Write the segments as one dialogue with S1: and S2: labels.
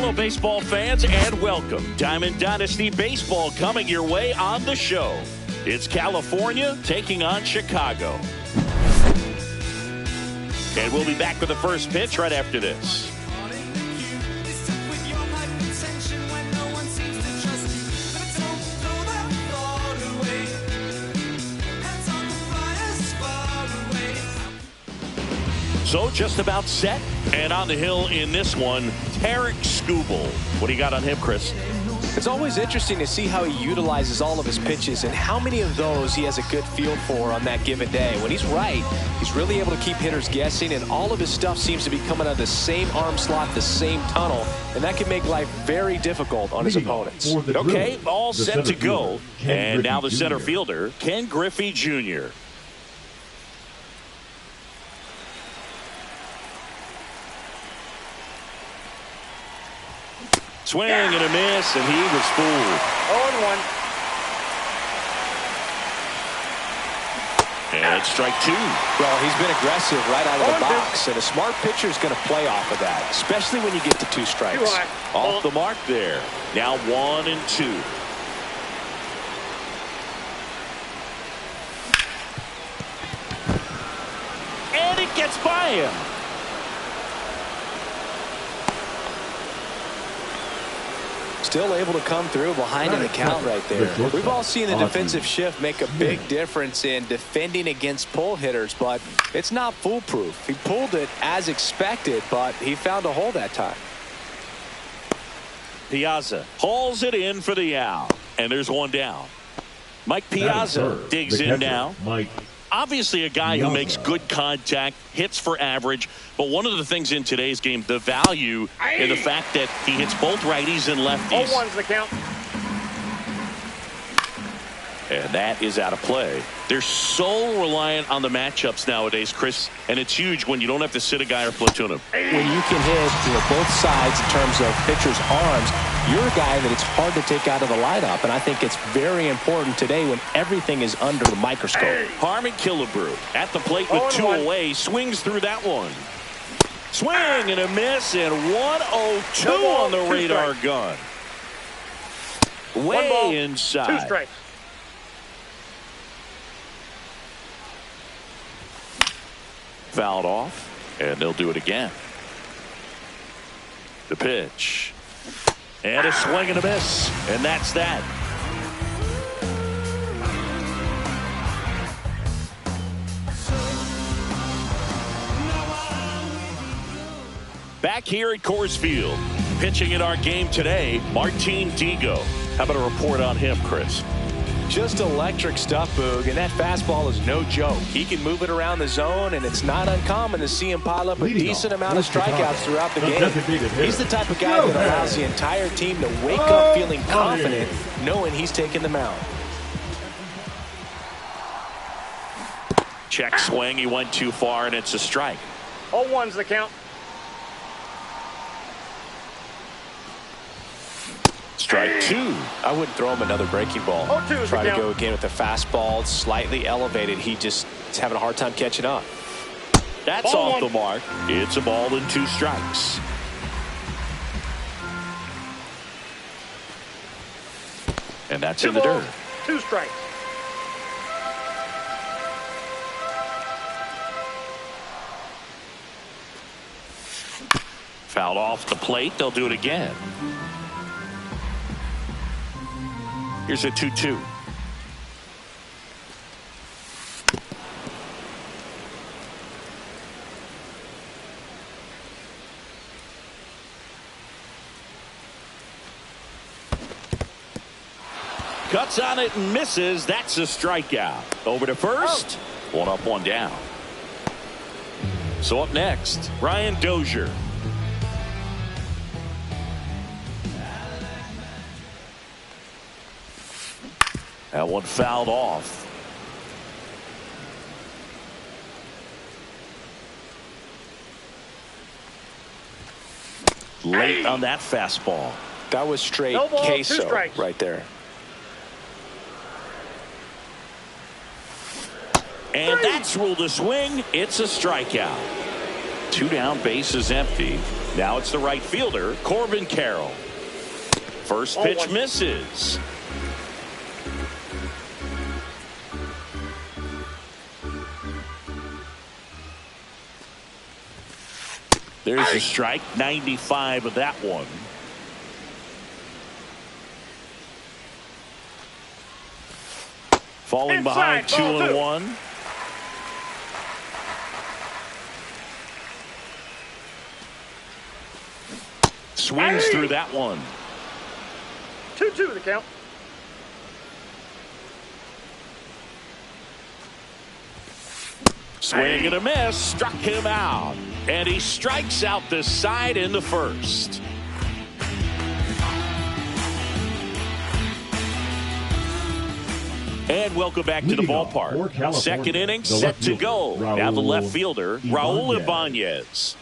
S1: Hello, baseball fans, and welcome. Diamond Dynasty Baseball coming your way on the show. It's California taking on Chicago. And we'll be back with the first pitch right after this. So just about set and on the hill in this one, Tarek Skubal. What do you got on him, Chris?
S2: It's always interesting to see how he utilizes all of his pitches and how many of those he has a good feel for on that given day. When he's right, he's really able to keep hitters guessing, and all of his stuff seems to be coming out of the same arm slot, the same tunnel, and that can make life very difficult on his opponents.
S1: Okay, all set to go. And now the center fielder, Ken Griffey Jr. Swing and a miss, and he was fooled.
S3: 0-1.
S1: And strike two.
S2: Well, he's been aggressive right out of the box, and a smart pitcher is going to play off of that, especially when you get to two strikes.
S1: Off the mark there. Now 1-2. And it gets by him.
S2: Still able to come through behind in the count right there. We've all seen the defensive shift make a big difference in defending against pull hitters, but it's not foolproof. He pulled it as expected, but he found a hole that time.
S1: Piazza hauls it in for the out, and there's one down. Mike Piazza digs in now. Obviously a guy who makes good contact, hits for average, but one of the things in today's game, the value in the fact that he hits both righties and lefties.
S3: 0-1's the count.
S1: And that is out of play. They're so reliant on the matchups nowadays, Chris, and it's huge when you don't have to sit a guy or platoon him.
S2: When you can hit both sides in terms of pitchers' arms, you're a guy that it's hard to take out of the lineup, and I think it's very important today when everything is under the microscope.
S1: Harmon Killebrew at the plate with 2 away, swings through that one. Swing and a miss, and 1-0-2 on the radar gun. Way inside.
S3: 2 strikes.
S1: Fouled off, and they'll do it again. The pitch. And a swing and a miss, and that's that. Back here at Coors Field, pitching in our game today, Martin Digo. How about a report on him, Chris?
S2: Just electric stuff, Boog, and that fastball is no joke. He can move it around the zone, and it's not uncommon to see him pile up a decent amount of strikeouts throughout the game. He's the type of guy that allows the entire team to wake up feeling confident, knowing he's taking the mound.
S1: Check swing, he went too far, and it's a strike.
S3: 0-1's the count.
S1: Strike two.
S2: I wouldn't throw him another breaking ball.
S3: 0-2's
S2: Try
S3: the
S2: to
S3: count.
S2: go again with the fastball, slightly elevated. He just is having a hard time catching up.
S1: That's
S3: Ball
S1: off the mark. It's a ball and 2 strikes. And that's in the dirt.
S3: 2 strikes.
S1: Fouled off the plate. They'll do it again. Here's a 2-2. Cuts on it and misses. That's a strikeout. Over to first. 1 up, 1 down. So up next, Ryan Dozier. That one fouled off. Late on that fastball.
S2: That was straight
S3: No ball, 2
S2: queso
S3: strikes.
S2: right there.
S1: And that's ruled a swing. It's a strikeout. 2 down, bases empty. Now it's the right fielder, Corbin Carroll. First pitch misses. There's a strike, 95 of that one. Falling behind 2-1. Swings through that one.
S3: 2-2 the count.
S1: Swing and a miss, struck him out. And he strikes out this side in the first. And welcome back to the ballpark. Second inning set to go. Now the left fielder, Raul Ibanez.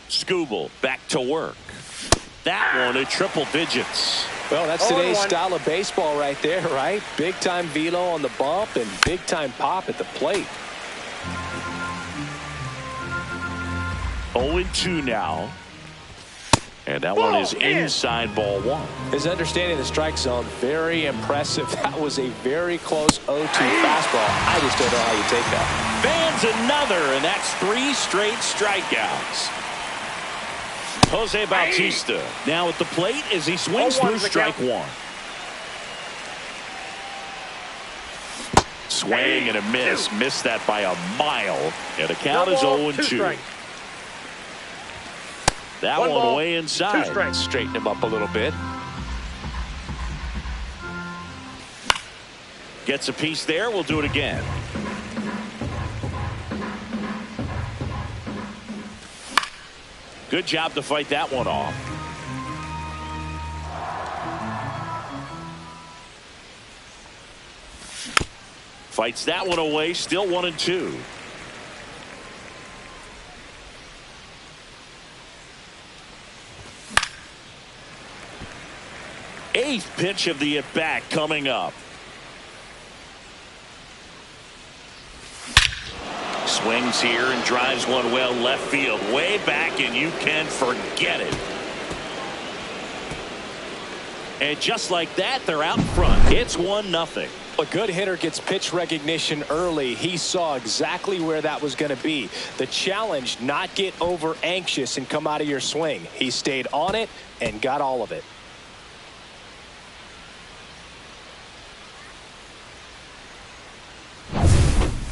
S1: Skubal back to work. That one at triple digits.
S2: Well, that's today's style of baseball right there, right? Big time velo on the bump and big time pop at the plate.
S1: 0-2 now. And that one is inside ball 1.
S2: His understanding of the strike zone, very impressive. That was a very close 0-2 fastball. I just don't know how you take that.
S1: Fans another, and that's 3 straight strikeouts. Jose Bautista now at the plate as he swings through strike 1. Swing and a miss. Missed that by a mile. And the count is 0-2. That one way inside.
S2: Straighten him up a little bit.
S1: Gets a piece there. We'll do it again. Good job to fight that one off. Fights that one away. Still 1-2. Eighth pitch of the at-bat coming up. Swings here and drives one well left field. Way back, and you can forget it. And just like that, they're out front. It's 1-0.
S2: A good hitter gets pitch recognition early. He saw exactly where that was going to be. The challenge, not get over anxious and come out of your swing. He stayed on it and got all of it.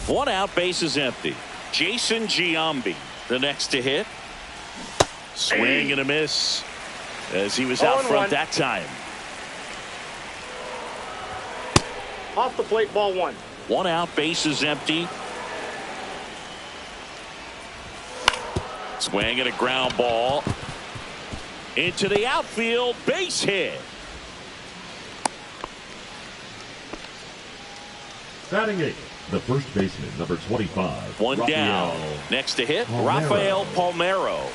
S1: One out, bases empty. Jason Giambi, the next to hit. Swing and a miss as he was out front that time.
S3: Off the plate, ball 1.
S1: One out, bases empty. Swing and a ground ball into the outfield, base hit.
S4: Batting 8. The first baseman, number 25.
S1: One down. Next to hit, Rafael Palmeiro.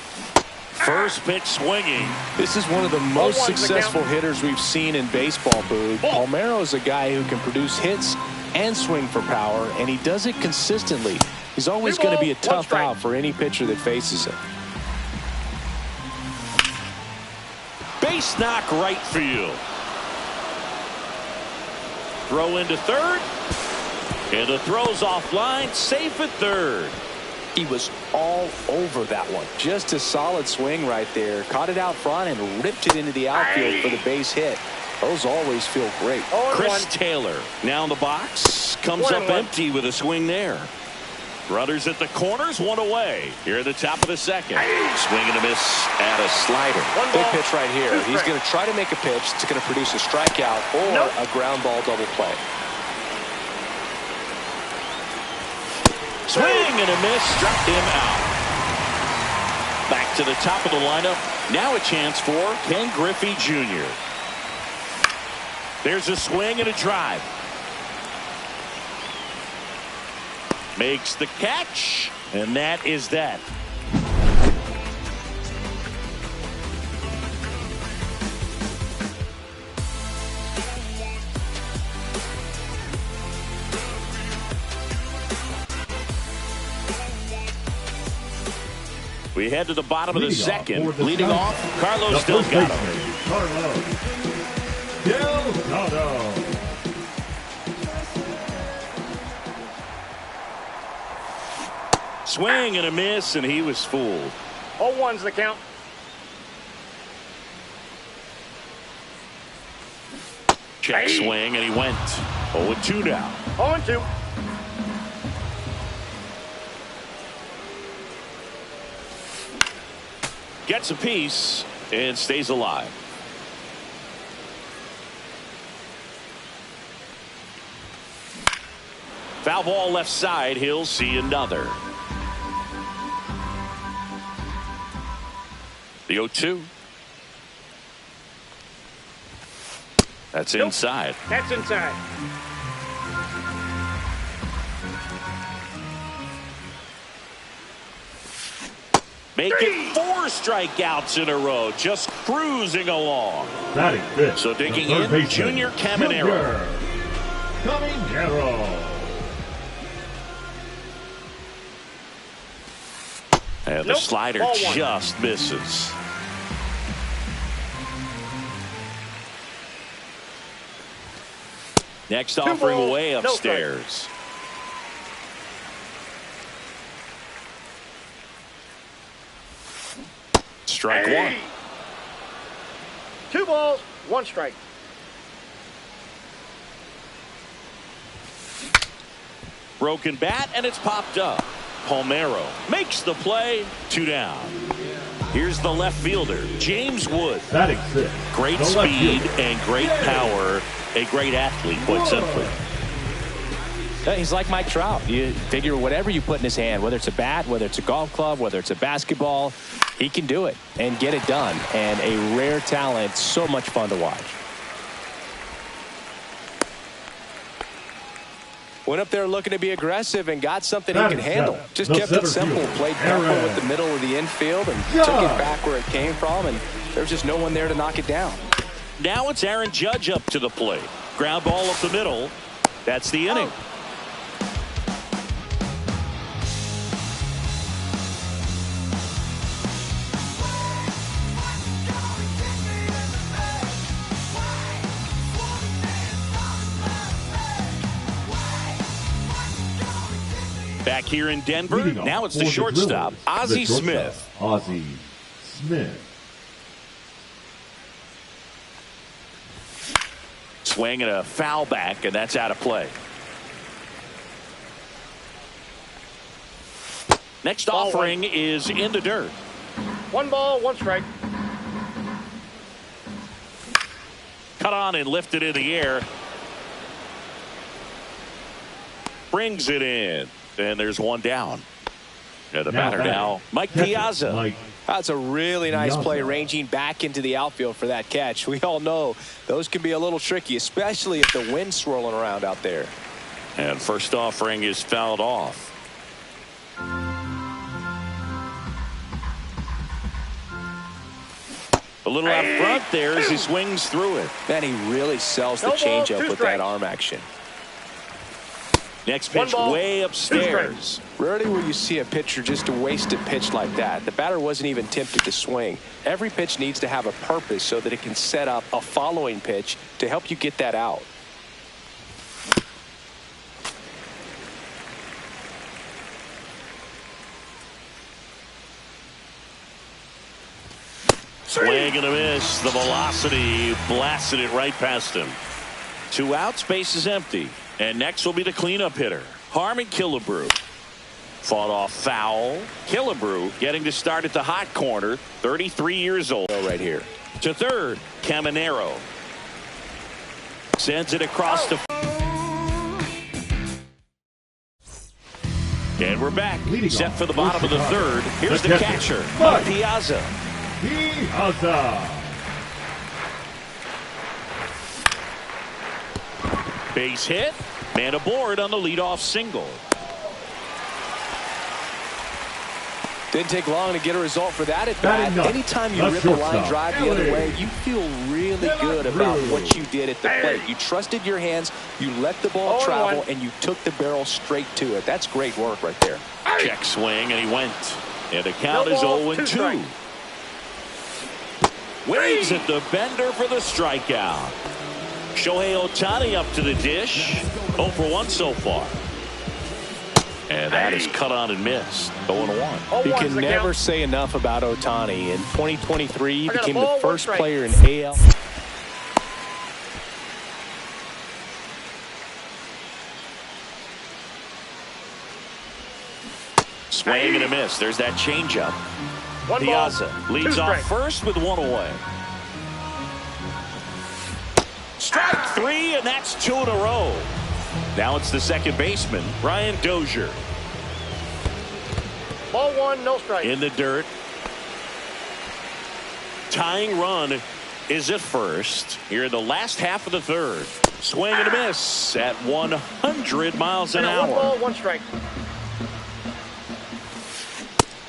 S1: First pitch swinging.
S2: This is one of the most successful hitters we've seen in baseball, Boog. Palmeiro is a guy who can produce hits and swing for power, and he does it consistently. He's always going to be a tough out for any pitcher that faces him.
S1: Base knock right field. Throw into third. And the throw's offline, safe at third.
S2: He was all over that one. Just a solid swing right there. Caught it out front and ripped it into the outfield for the base hit. Those always feel great.
S1: Chris Taylor now in the box. Comes up empty with a swing there. Runners at the corners, one away. Here at the top of the second. Swing and a miss at a slider.
S2: Big pitch right here. He's going to try to make a pitch that's going to produce a strikeout or a ground ball double play.
S1: Swing and a miss, struck him out. Back to the top of the lineup. Now a chance for Ken Griffey Jr. There's a swing and a drive. Makes the catch, and that is that. We head to the bottom of the second. Leading
S4: second,
S1: off, Carlos
S4: the first
S1: Delgado.
S4: baseman, Carlos Delgado.
S1: Swing and a miss, and he was fooled.
S3: 0-1's the count.
S1: Check swing, and he went. 0-2 now.
S3: 0-2.
S1: Gets a piece and stays alive. Foul ball left side. He'll see another. The 0-2. That's inside.
S3: That's inside.
S1: Making 4 strikeouts in a row. Just cruising along.
S4: Batting fifth.
S1: So digging
S4: the third
S1: in,
S4: baseman,
S1: Junior Caminero.
S4: Caminero.
S1: And the slider
S3: Ball one.
S1: just misses. Next offering
S3: balls,
S1: away
S3: no
S1: upstairs. Strike one.
S3: 2 balls, 1 strike.
S1: Broken bat, and it's popped up. Palmeiro makes the play. 2 down. Here's the left fielder, James Wood.
S4: Batting sixth.
S1: Great
S4: the left
S1: speed
S4: fielder,
S1: and great power. A great athlete, quite simply.
S2: He's like Mike Trout. You figure whatever you put in his hand, whether it's a bat, whether it's a golf club, whether it's a basketball, he can do it and get it done. And a rare talent, so much fun to watch. Went up there looking to be aggressive and got something he can handle. Just kept it simple. Played careful with the middle of the infield and took it back where it came from. And there's just no one there to knock it down.
S1: Now it's Aaron Judge up to the plate. Ground ball up the middle. That's the inning. Back here in Denver, now it's the shortstop, Ozzie Smith.
S4: Ozzie Smith.
S1: Swing and a foul back, and that's out of play. Next offering is in the dirt.
S3: 1 ball, 1 strike.
S1: Cut on and lifted in the air. Brings it in. And there's 1 down. And the batter now, Mike Piazza.
S2: That's a really nice play, ranging back into the outfield for that catch. We all know those can be a little tricky, especially if the wind's swirling around out there.
S1: And first offering is fouled off. A little out front there as he swings through it.
S2: Man, he really sells the changeup with that arm action.
S1: Next pitch way upstairs.
S2: Rarely will you see a pitcher just waste a pitch like that. The batter wasn't even tempted to swing. Every pitch needs to have a purpose so that it can set up a following pitch to help you get that out.
S1: Swing and a miss. The velocity blasted it right past him. 2 outs, base is empty. And next will be the cleanup hitter, Harmon Killebrew. Fought off foul. Killebrew getting to start at the hot corner, 33 years old.
S2: Right here.
S1: To third, Caminero. Sends it across the... And we're back. Set for the bottom of the third. Here's the catcher, Mike Piazza.
S4: Piazza.
S1: Base hit. Man aboard on the leadoff single.
S2: Didn't take long to get a result for that at bat. Anytime you rip a line drive the other way, you feel really good about what you did at the plate. You trusted your hands, you let the ball travel, and you took the barrel straight to it. That's great work right there.
S1: Check swing, and he went. And the count
S3: No
S1: is
S3: ball, 2
S1: 0-2.
S3: strikes.
S1: Waves at the bender for the strikeout. Shohei Ohtani up to the dish. 0 for 1 so far. And that is cut on and missed. 0-1.
S2: You can never say enough about Ohtani. In 2023, he became the
S3: ball,
S2: first
S3: 1 strike.
S2: player in AL.
S1: Swing and a miss. There's that changeup.
S3: 1 ball,
S1: Piazza
S3: 2
S1: leads off
S3: strikes.
S1: first with 1 away. Strike 3, and that's 2 in a row. Now it's the second baseman, Brian Dozier.
S3: Ball 1, no strike.
S1: In the dirt. Tying run is at first. Here in the last half of the third. Swing and a miss at 100 miles an
S3: 1
S1: hour.
S3: ball, 1 strike.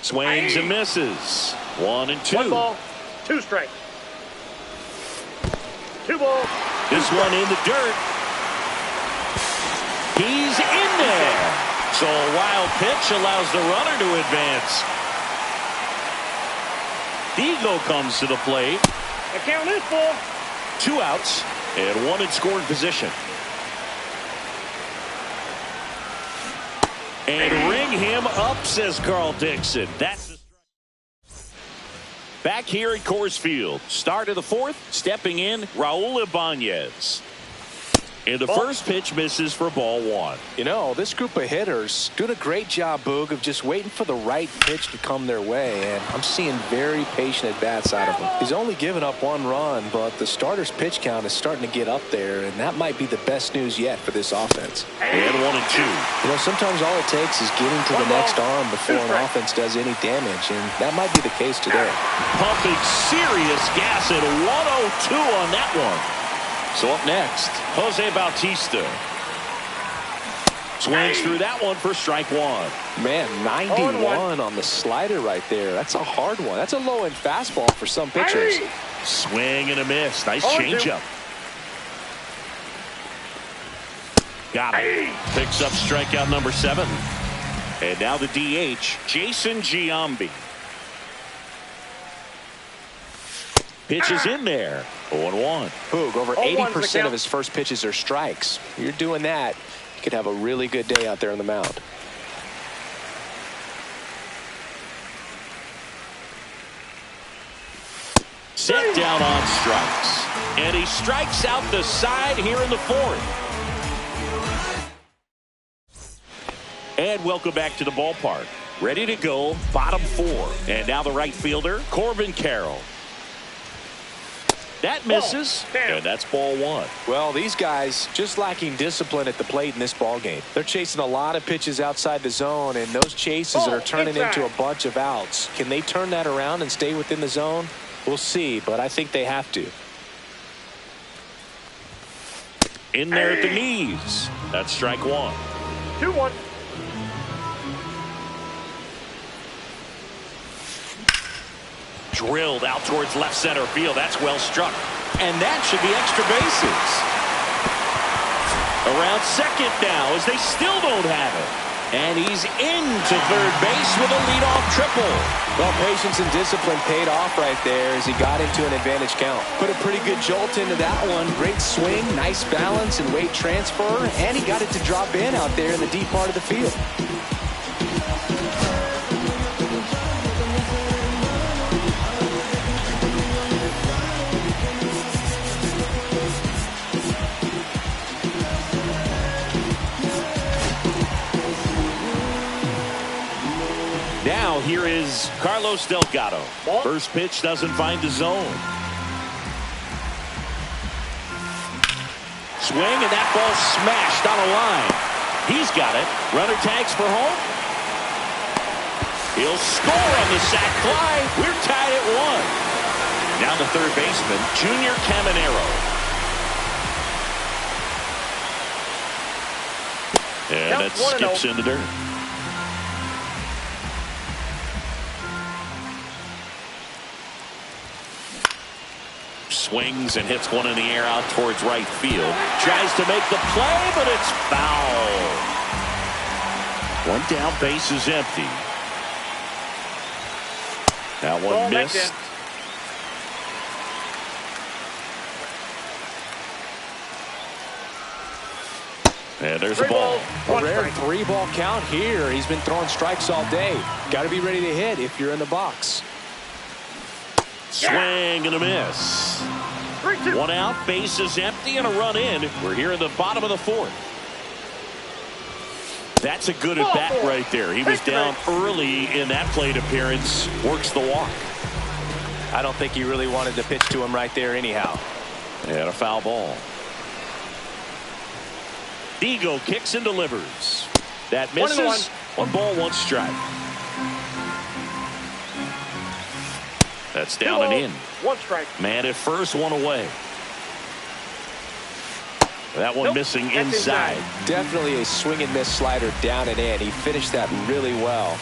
S1: Swings and misses. 1 and 2.
S3: 1 ball, 2 strikes. 2 balls.
S1: This one in the dirt. He's in there. So a wild pitch allows the runner to advance. Diego comes to the plate.
S3: The count is full.
S1: 2 outs and 1 in scoring position. And ring him up, says Carl Dixon. That's the strike. Back here at Coors Field. Start of the 4th. Stepping in, Raul Ibanez. And the first pitch misses for ball 1.
S2: You know, this group of hitters doing a great job, Boog, of just waiting for the right pitch to come their way, and I'm seeing very patient at-bats out of him. He's only given up 1 run, but the starter's pitch count is starting to get up there, and that might be the best news yet for this offense.
S1: And 1 and 2.
S2: You know, sometimes all it takes is getting to the next arm before an offense does any damage, and that might be the case today.
S1: Pumping serious gas at 102 on that one. So up next, Jose Bautista. Swings through that one for strike 1.
S2: Man, 91 on the slider right there. That's a hard one. That's a low-end fastball for some pitchers.
S1: Swing and a miss. Nice changeup. Got it. Picks up strikeout number 7. And now the DH, Jason Giambi. Pitch is in there. 0-1.
S2: Boog, over
S3: 0-1's the
S2: 80%
S3: count.
S2: of his first pitches are strikes. You're doing that, you could have a really good day out there on the mound.
S1: Set down on strikes. And he strikes out the side here in the 4th. And welcome back to the ballpark. Ready to go, bottom 4. And now the right fielder, Corbin Carroll. That misses, and that's ball 1.
S2: Well, these guys just lacking discipline at the plate in this ball game. They're chasing a lot of pitches outside the zone, and those chases are turning into a bunch of outs. Can they turn that around and stay within the zone? We'll see, but I think they have to.
S1: In there at the knees. That's strike 1.
S3: 2-1.
S1: Drilled out towards left center field. That's well struck. And that should be extra bases. Around second now as they still don't have it. And he's into third base with a leadoff triple.
S2: Well, patience and discipline paid off right there as he got into an advantage count. Put a pretty good jolt into that one. Great swing, nice balance and weight transfer. And he got it to drop in out there in the deep part of the field.
S1: Now here is Carlos Delgado. First pitch doesn't find the zone. Swing, and that ball smashed on a line. He's got it. Runner tags for home. He'll score on the sac fly. We're tied at 1. Now the third baseman, Junior Caminero. And that skips in the dirt. Swings and hits one in the air out towards right field. Tries to make the play, but it's foul. One down, base is empty. That one
S3: Ball
S1: missed.
S3: back
S1: And there's a
S3: Three
S1: ball.
S3: balls,
S2: A rare
S3: strike.
S2: 3-ball count here. He's been throwing strikes all day. Got to be ready to hit if you're in the box.
S1: Swing and a miss.
S3: 3-2.
S1: One out, base is empty, and a run in. We're here in the bottom of the fourth. That's a good at bat right there. He was down early in that plate appearance. Works the walk.
S2: I don't think he really wanted to pitch to him right there anyhow.
S1: And a foul ball. Ego kicks and delivers. That misses. 1 ball, 1 strike. That's down and in.
S3: 1 strike.
S1: Man at first, 1 away. That one missing
S3: That's
S1: inside.
S2: Definitely a swing and miss slider down and in. He finished that really well.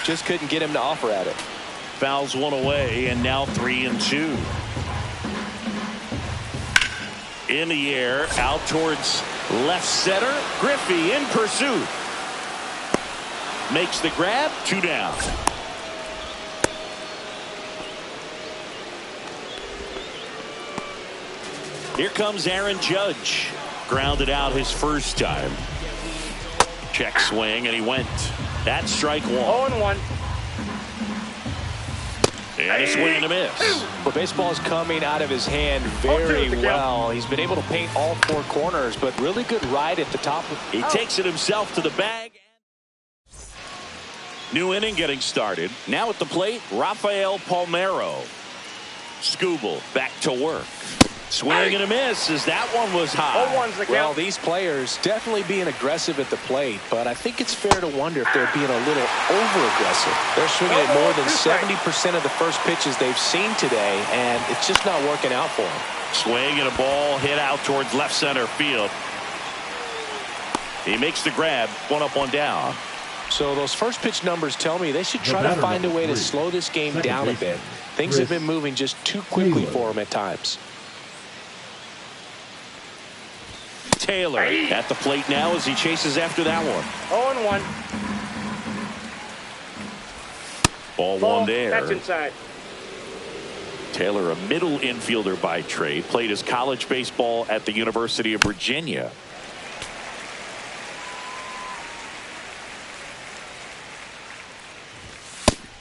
S2: Just couldn't get him to offer at it.
S1: Fouls 1 away, and now 3-2. In the air, out towards left center. Griffey in pursuit. Makes the grab, 2 down. Here comes Aaron Judge. Grounded out his first time. Check swing, and he went. That's strike 1.
S3: 0-1.
S1: And a swing and a miss.
S2: Well, baseball is coming out of his hand very well. He's been able to paint all 4 corners, but really good ride at the top.
S1: He takes it himself to the bag. New inning getting started. Now at the plate, Rafael Palmeiro. Skubal back to work. Swing and a miss as that one was high.
S3: 0-1's the count.
S2: Well, these players definitely being aggressive at the plate, but I think it's fair to wonder if they're being a little over-aggressive. They're swinging at more than 70% of the first pitches they've seen today, and it's just not working out for them.
S1: Swing and a ball hit out towards left center field. He makes the grab. 1 up, 1 down.
S2: So those first pitch numbers tell me they should try to find a way to slow this game down a bit. Things have been moving just too quickly for them at times.
S1: Taylor at the plate now as he chases after that one.
S3: 0-1.
S1: Ball
S3: Ball.
S1: 1 there.
S3: That's inside.
S1: Taylor, a middle infielder by trade, played his college baseball at the University of Virginia.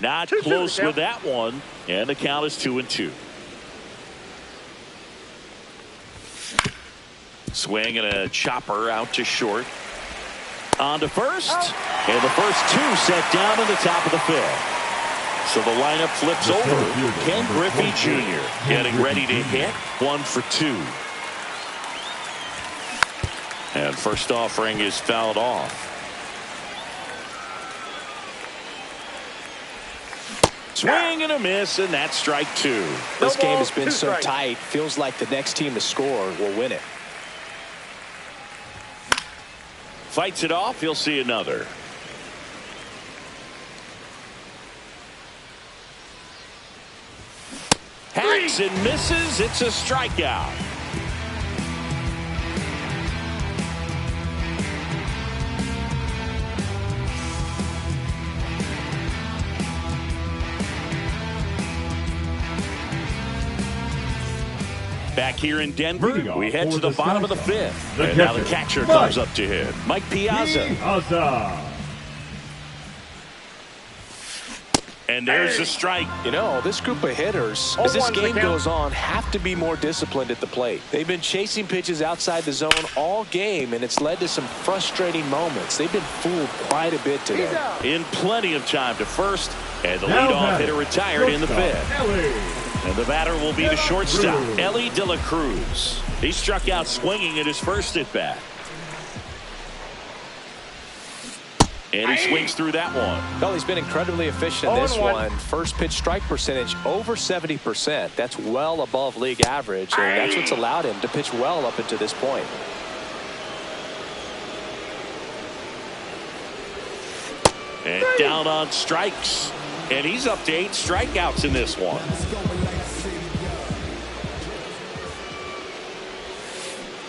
S1: Not close with that one, and the count is 2-2. Swing and a chopper out to short. On to first. And the first 2 set down in the top of the 5th. So the lineup flips over. Ken Griffey Jr. getting ready to hit. 1 for 2. And first offering is fouled off. Swing and a miss, and that's strike 2.
S2: This game has been so tight. Feels like the next team to score will win it.
S1: Fights it off. He'll see another. Hacks and misses. It's a strikeout. Back here in Denver, we head to the bottom of the 5th. And now the catcher comes up to hit. Mike Piazza. And there's a strike.
S2: You know, this group of hitters, as this game goes on, have to be more disciplined at the plate. They've been chasing pitches outside the zone all game, and it's led to some frustrating moments. They've been fooled quite a bit today.
S1: In plenty of time to first, and the leadoff hitter retired in the 5th. And the batter will be the shortstop, Ellie De La Cruz. He struck out swinging at his first at bat. And he swings through that one.
S2: Well, he's been incredibly efficient in this one. First pitch strike percentage over 70%. That's well above league average, and that's what's allowed him to pitch well up until this point.
S1: And down on strikes. And he's up to 8 strikeouts in this one.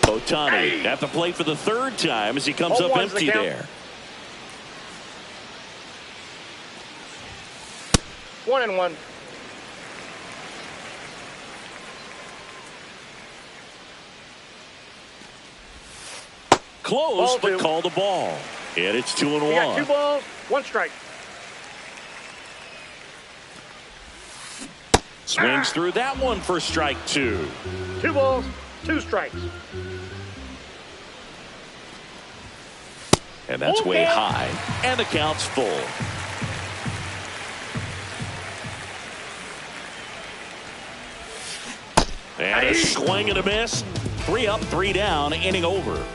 S1: Ohtani at the plate for the 3rd time as he comes up empty there.
S3: 1-1.
S1: close,
S3: Ball
S1: but
S3: two.
S1: called a ball. And it's 2-1.
S3: You got 2 balls, 1 strike.
S1: Swings through that one for strike 2.
S3: 2 balls, 2 strikes.
S1: And that's way high. And the count's full. And a swing and a miss. 3 up, 3 down, inning over.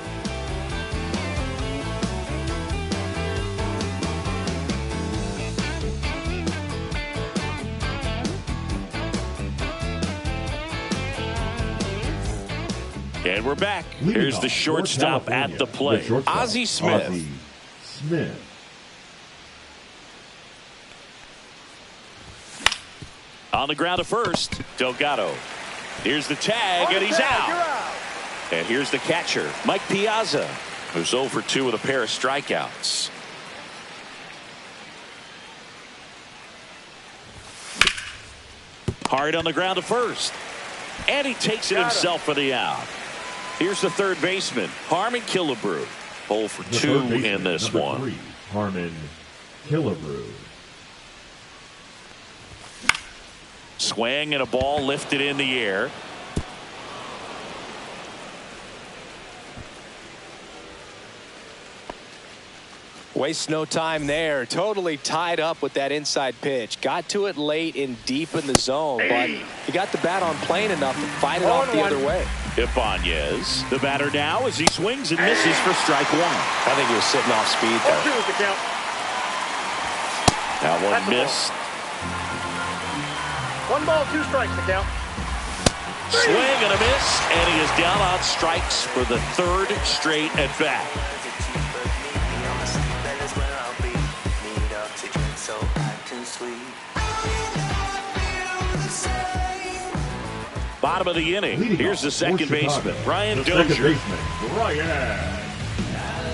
S1: And we're back. Here's the shortstop at the plate. Ozzie Smith.
S4: Ozzie Smith.
S1: On the ground to first, Delgado. Here's the tag, and he's out. And here's the catcher, Mike Piazza, who's 0 for 2 with a pair of strikeouts. Hard on the ground to first. And he takes it himself for the out. Here's the third baseman, Harmon Killebrew. 0 for 2 in this one.
S4: 3, Harmon Killebrew.
S1: Swing and a ball lifted in the air.
S2: Wastes no time there. Totally tied up with that inside pitch. Got to it late and deep in the zone, but he got the bat on plane enough to fight it off the other way.
S1: Ibanez, the batter now as he swings and misses for strike 1.
S2: I think he was sitting off speed there.
S3: 0-2 is the count.
S1: That one
S3: That's a
S1: missed.
S3: 1 ball, 2 strikes to count.
S1: Swing and a miss, and he is down on strikes for the 3rd straight at bat. Bottom of the inning. Here's the second baseman, Brian Dozier.
S4: Brian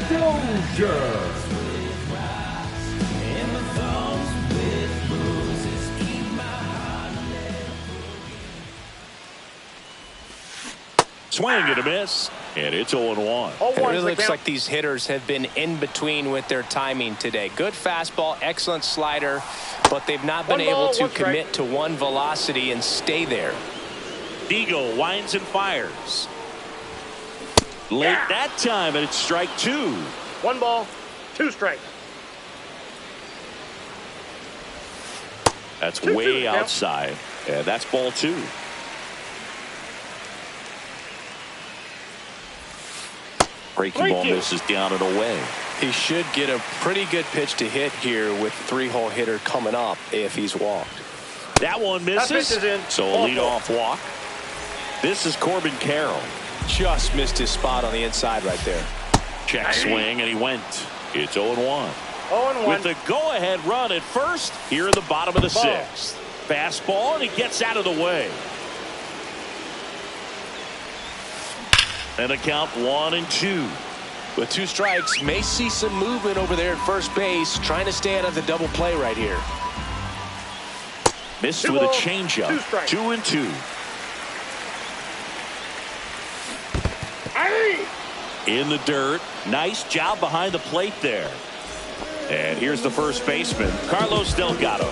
S4: Dozier.
S1: Swing and a miss, and it's 0-1.
S2: It really looks like these hitters have been in between with their timing today. Good fastball, excellent slider, but they've not been able to commit to one velocity and stay there.
S1: Digo winds and fires. Late that time, and it's strike 2.
S3: 1 ball, 2 strikes.
S1: That's way outside, and that's ball 2. Breaking ball misses down and away.
S2: He should get a pretty good pitch to hit here with 3-hole hitter coming up if he's walked.
S1: That one misses, so a leadoff walk. This is Corbin Carroll.
S2: Just missed his spot on the inside right there.
S1: Check swing, and he went. It's 0-1.
S3: 0-1.
S1: With the go-ahead run at first here in the bottom of the 6th. Fastball, and he gets out of the way. And a count 1-2.
S2: With 2 strikes, may see some movement over there at first base, trying to stay out of the double play right here.
S1: Missed with a changeup. 2-2. In the dirt. Nice job behind the plate there. And here's the first baseman, Carlos Delgado.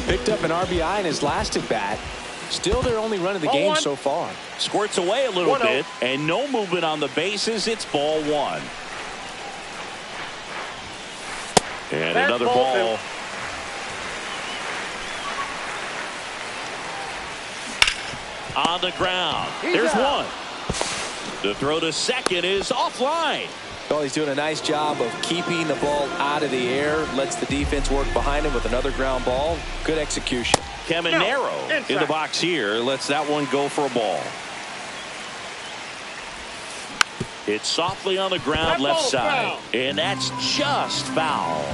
S2: Picked up an RBI in his last at bat. Still their only run of the game so far.
S1: Squirts away a little bit, and no movement on the bases. It's ball 1. And another ball. On the ground. There's one. The throw to second is offline.
S2: Well, he's doing a nice job of keeping the ball out of the air. Lets the defense work behind him with another ground ball. Good execution.
S1: Caminero in the box here. Lets that one go for a ball. It's softly on the ground left side. And that's just foul.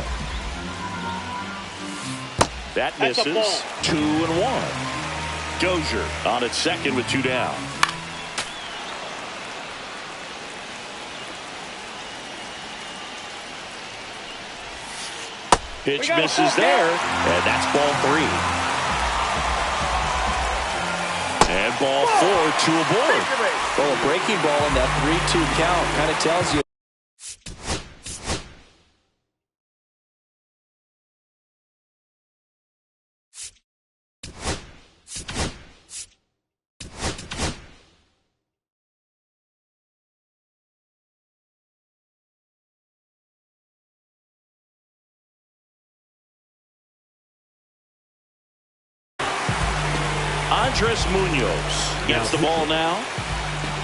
S1: That misses. 2-1. Dozier on its second with 2 down. Pitch misses there, and that's ball 3. And ball 4, 2 aboard.
S2: Well, a breaking ball in that 3-2 count kind of tells you
S1: Andres Munoz gets the ball now.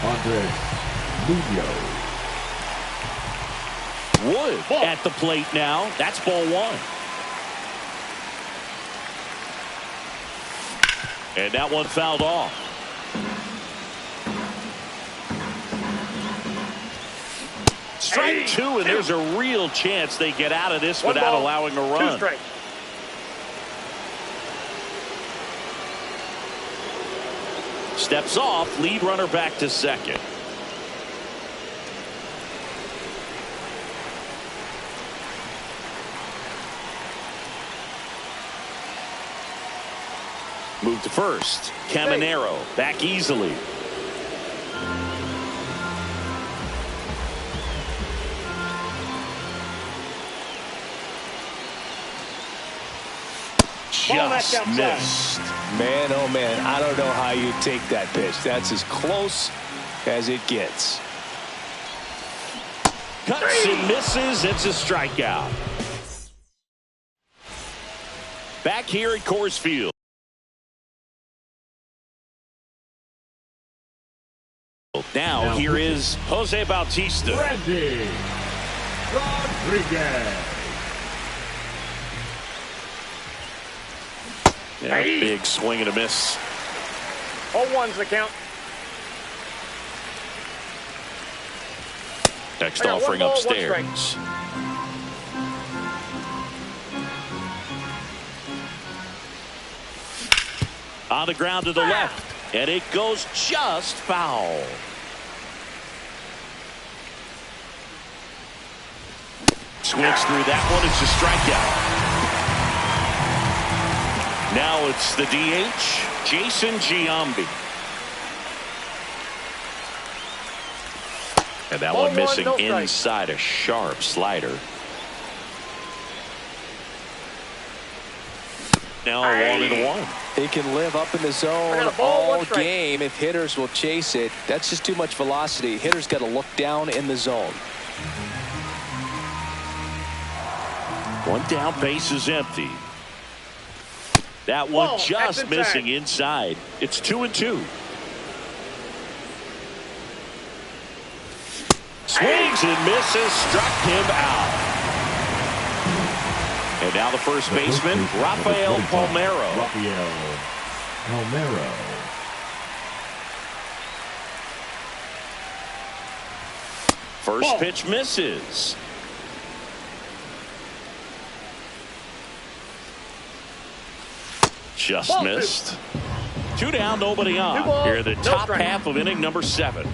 S4: Andres Munoz.
S1: Wood at the plate now. That's ball one. And that one fouled off. Strike two, and there's a real chance they get out of this without allowing a run.
S3: 2 strikes.
S1: Steps off, lead runner back to second. Move to first. Caminero back easily. Just missed.
S2: Man, oh man, I don't know how you take that pitch. That's as close as it gets.
S1: Cuts and misses. It's a strikeout. Back here at Coors Field. Now here is Jose Bautista.
S4: Randy Rodriguez.
S1: Yeah, big swing and a miss.
S3: 0-1's the count.
S1: Next offering upstairs. On the ground to the left, and it goes just foul. Swings through that one. It's a strikeout. Now it's the DH, Jason Giambi. And that one missing inside a sharp slider. Now 1-1.
S2: He can live up in the zone all game if hitters will chase it. That's just too much velocity. Hitters got to look down in the zone.
S1: One down, base is empty. That one just missing inside. It's 2-2. Swings and misses, struck him out. And now the first baseman, Rafael Palmeiro. First pitch misses. Just missed. 2 down, nobody on. Here in the top half of inning number 7.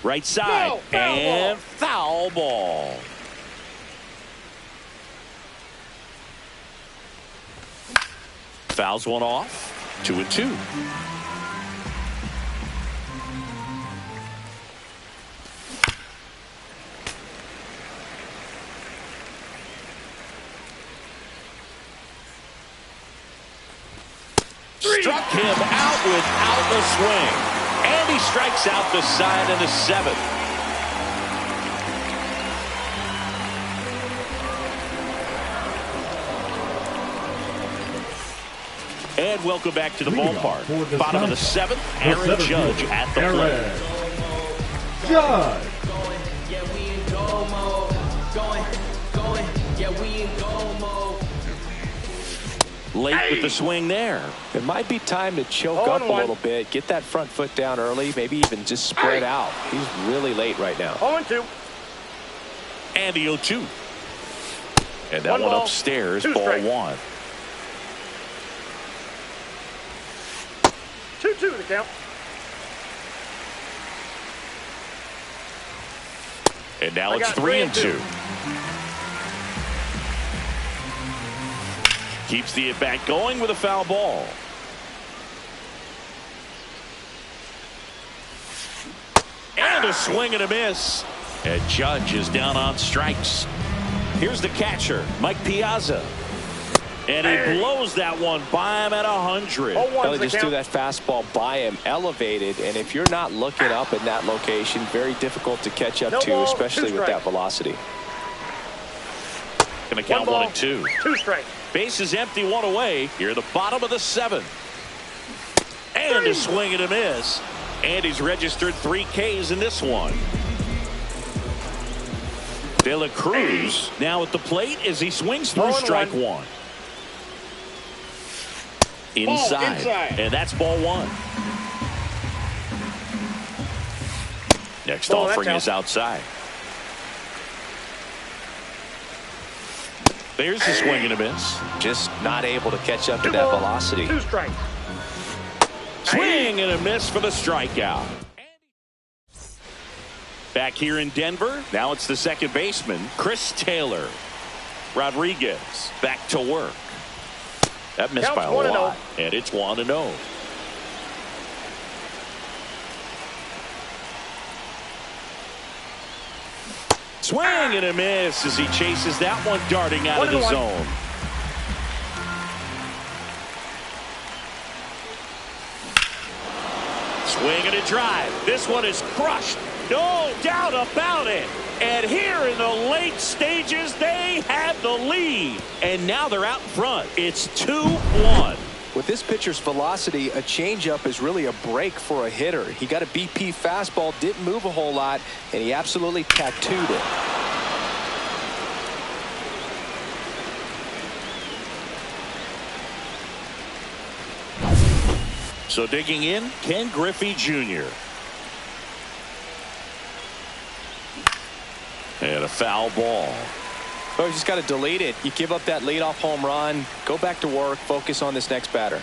S1: Right side, and foul ball. Fouls one off. 2-2. Struck him out without a swing. And he strikes out the side in the 7th. And welcome back to the ballpark. Bottom of the 7th, Aaron Judge at the plate.
S4: Judge.
S1: Late with the swing there.
S2: It might be time to choke up a little bit, get that front foot down early, maybe even just spread out. He's really late right now.
S3: 0-2.
S1: And the 0-2. And that one upstairs, ball 1.
S3: 2-2 the count.
S1: And now it's 3-2. Keeps the at-bat going with a foul ball. And a swing and a miss. And Judge is down on strikes. Here's the catcher, Mike Piazza. And he blows that one by him at 100.
S2: Well, he just threw that fastball by him, elevated, and if you're not looking up in that location, very difficult to catch up to, especially with that velocity.
S1: Gonna count 1-2.
S3: 2 strikes.
S1: Base is empty, one away. Here at the bottom of the 7th. And a swing and a miss. And he's registered 3 Ks in this one. De La Cruz now at the plate as he swings through strike 1. Inside. And that's ball 1. Next offering is outside. There's a swing and a miss.
S2: Just not able to catch up to that velocity.
S3: 2 strikes.
S1: Swing and a miss for the strikeout. Back here in Denver, now it's the second baseman, Chris Taylor. Rodriguez back to work. That missed by a lot, and it's 1-0. Swing and a miss as he chases that one darting out of the zone. Swing and a drive. This one is crushed. No doubt about it. And here in the late stages, they have the lead. And now they're out in front. It's 2-1.
S2: With this pitcher's velocity, a changeup is really a break for a hitter. He got a BP fastball, didn't move a whole lot, and he absolutely tattooed it.
S1: So digging in, Ken Griffey Jr. And a foul ball.
S2: Oh, you just got to delete it. You give up that leadoff home run, go back to work, focus on this next batter.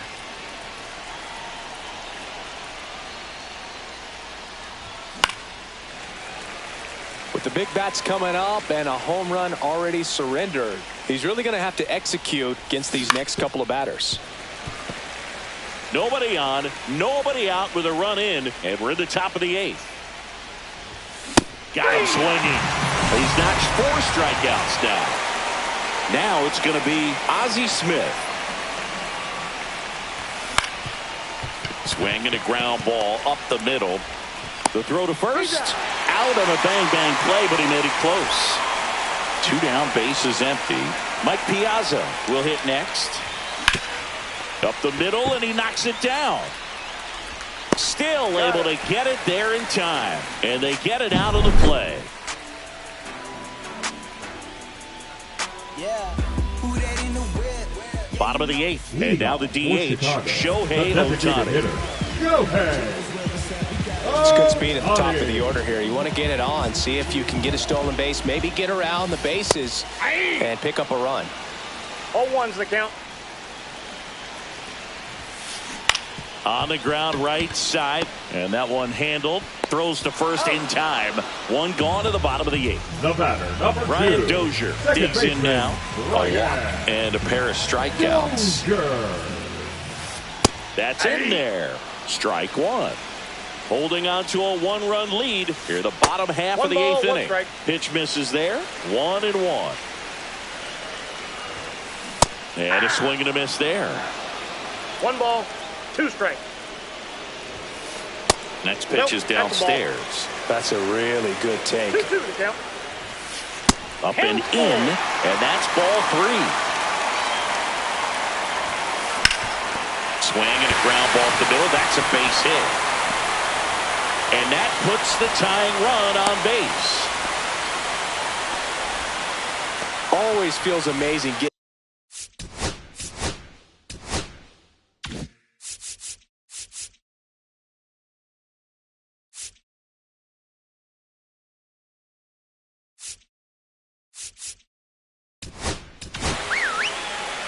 S2: With the big bats coming up and a home run already surrendered, he's really going to have to execute against these next couple of batters.
S1: Nobody on, nobody out with a run in, and we're in the top of the 8th. Got him swinging. He's notched 4 strikeouts now. Now it's going to be Ozzie Smith. Swing and a ground ball up the middle. The throw to first. Out on a bang-bang play, but he made it close. 2 down, base is empty. Mike Piazza will hit next. Up the middle, and he knocks it down. Still able to get it there in time. And they get it out of the play. Bottom of the 8th. And now the DH, Shohei Ohtani.
S2: It's good speed at the top of the order here. You want to get it on, see if you can get a stolen base, maybe get around the bases and pick up a run.
S3: 0-1's the count.
S1: On the ground right side, and that one handled. Throws to first in time. 1 gone to the bottom of the 8th.
S4: The batter, number
S1: Brian
S4: 2.
S1: Dozier digs in now. And a pair of strikeouts. That's in there. Strike 1. Holding on to a 1-run lead here the bottom half of the 8th inning.
S3: Strike.
S1: Pitch misses there. 1-1. And a swing and a miss there.
S3: 1 ball, 2 strikes.
S1: Next pitch is downstairs.
S2: That's a really good take.
S3: 2-2 the count.
S1: Up and in, and that's ball 3. Swing and a ground ball up the middle. That's a base hit. And that puts the tying run on base.
S2: Always feels amazing.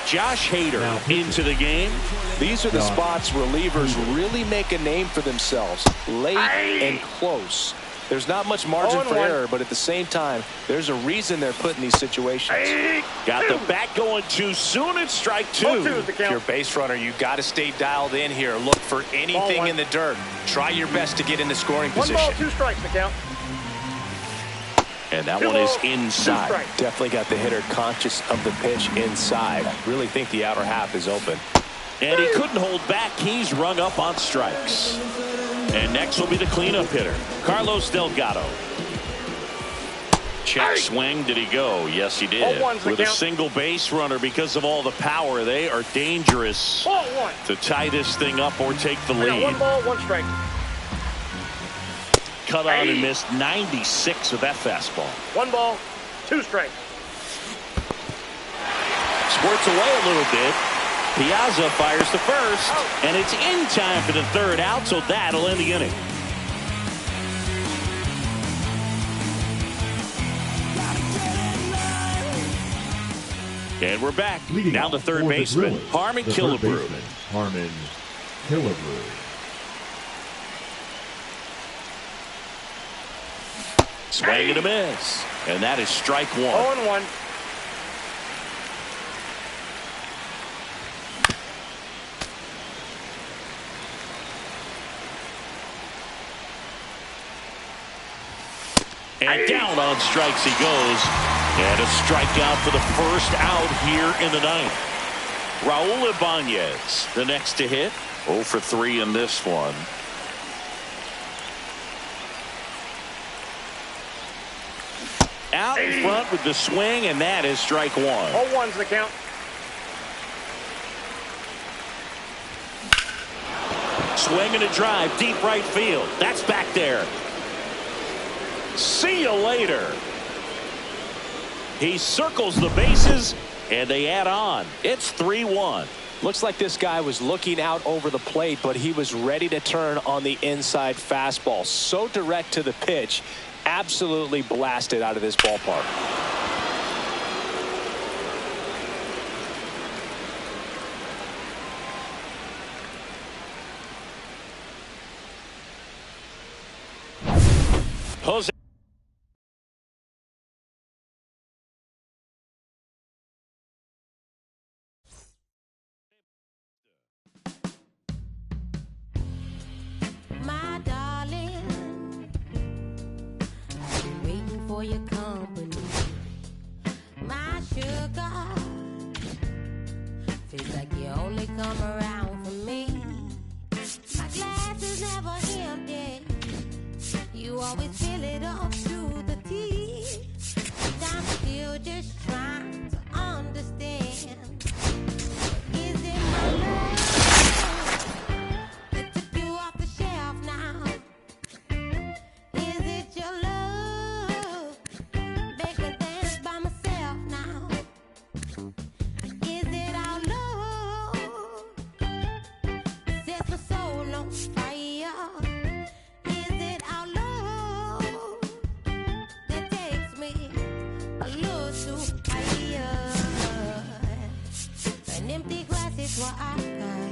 S1: Josh Hader into the game.
S2: These are the spots relievers really make a name for themselves. Late and close. There's not much margin for error, but at the same time, there's a reason they're put in these situations.
S1: Got the bat going too soon. It's strike 2.
S2: If you're a base runner, you got to stay dialed in here. Look for anything in the dirt. Try your best to get in the scoring position.
S3: 1 ball, 2 strikes the count.
S1: And that one is inside.
S2: Definitely got the hitter conscious of the pitch inside. Really think the outer half is open.
S1: And he couldn't hold back. He's rung up on strikes. And next will be the cleanup hitter, Carlos Delgado. Check swing. Did he go? Yes, he did. With a single base runner, because of all the power, they are dangerous to tie this thing up or take the lead.
S3: 1 ball, 1 strike.
S1: Cut on and missed 96 with that fastball.
S3: 1 ball, 2 strikes.
S1: Squirts away a little bit. Piazza fires the first, and it's in time for the third out, so that'll end the inning. And we're back. Now the third baseman, Harmon Killebrew.
S4: Harmon Killebrew.
S1: Swing and a miss. And that is strike 1.
S3: 0-1.
S1: And down on strikes he goes. And a strikeout for the first out here in the ninth. Raul Ibanez, the next to hit. 0 for 3 in this one. Out in front with the swing, and that is strike 1.
S3: 0-1's the count.
S1: Swing and a drive, deep right field. That's back there. See you later. He circles the bases, and they add on. It's 3-1.
S2: Looks like this guy was looking out over the plate, but he was ready to turn on the inside fastball. So direct to the pitch. Absolutely blasted out of this ballpark.
S1: Jose.
S5: My darling, I've been waiting for your company. My sugar, feels like you only come around for me. My glass is never empty. You always fill it up to the teeth. And I'm still just trying to understand. Is it my love that took you off the shelf now? Is it your love make me dance by myself now? Is it our love sets my soul on fire? Is it our love that takes me a little too higher? An empty glass is what I got.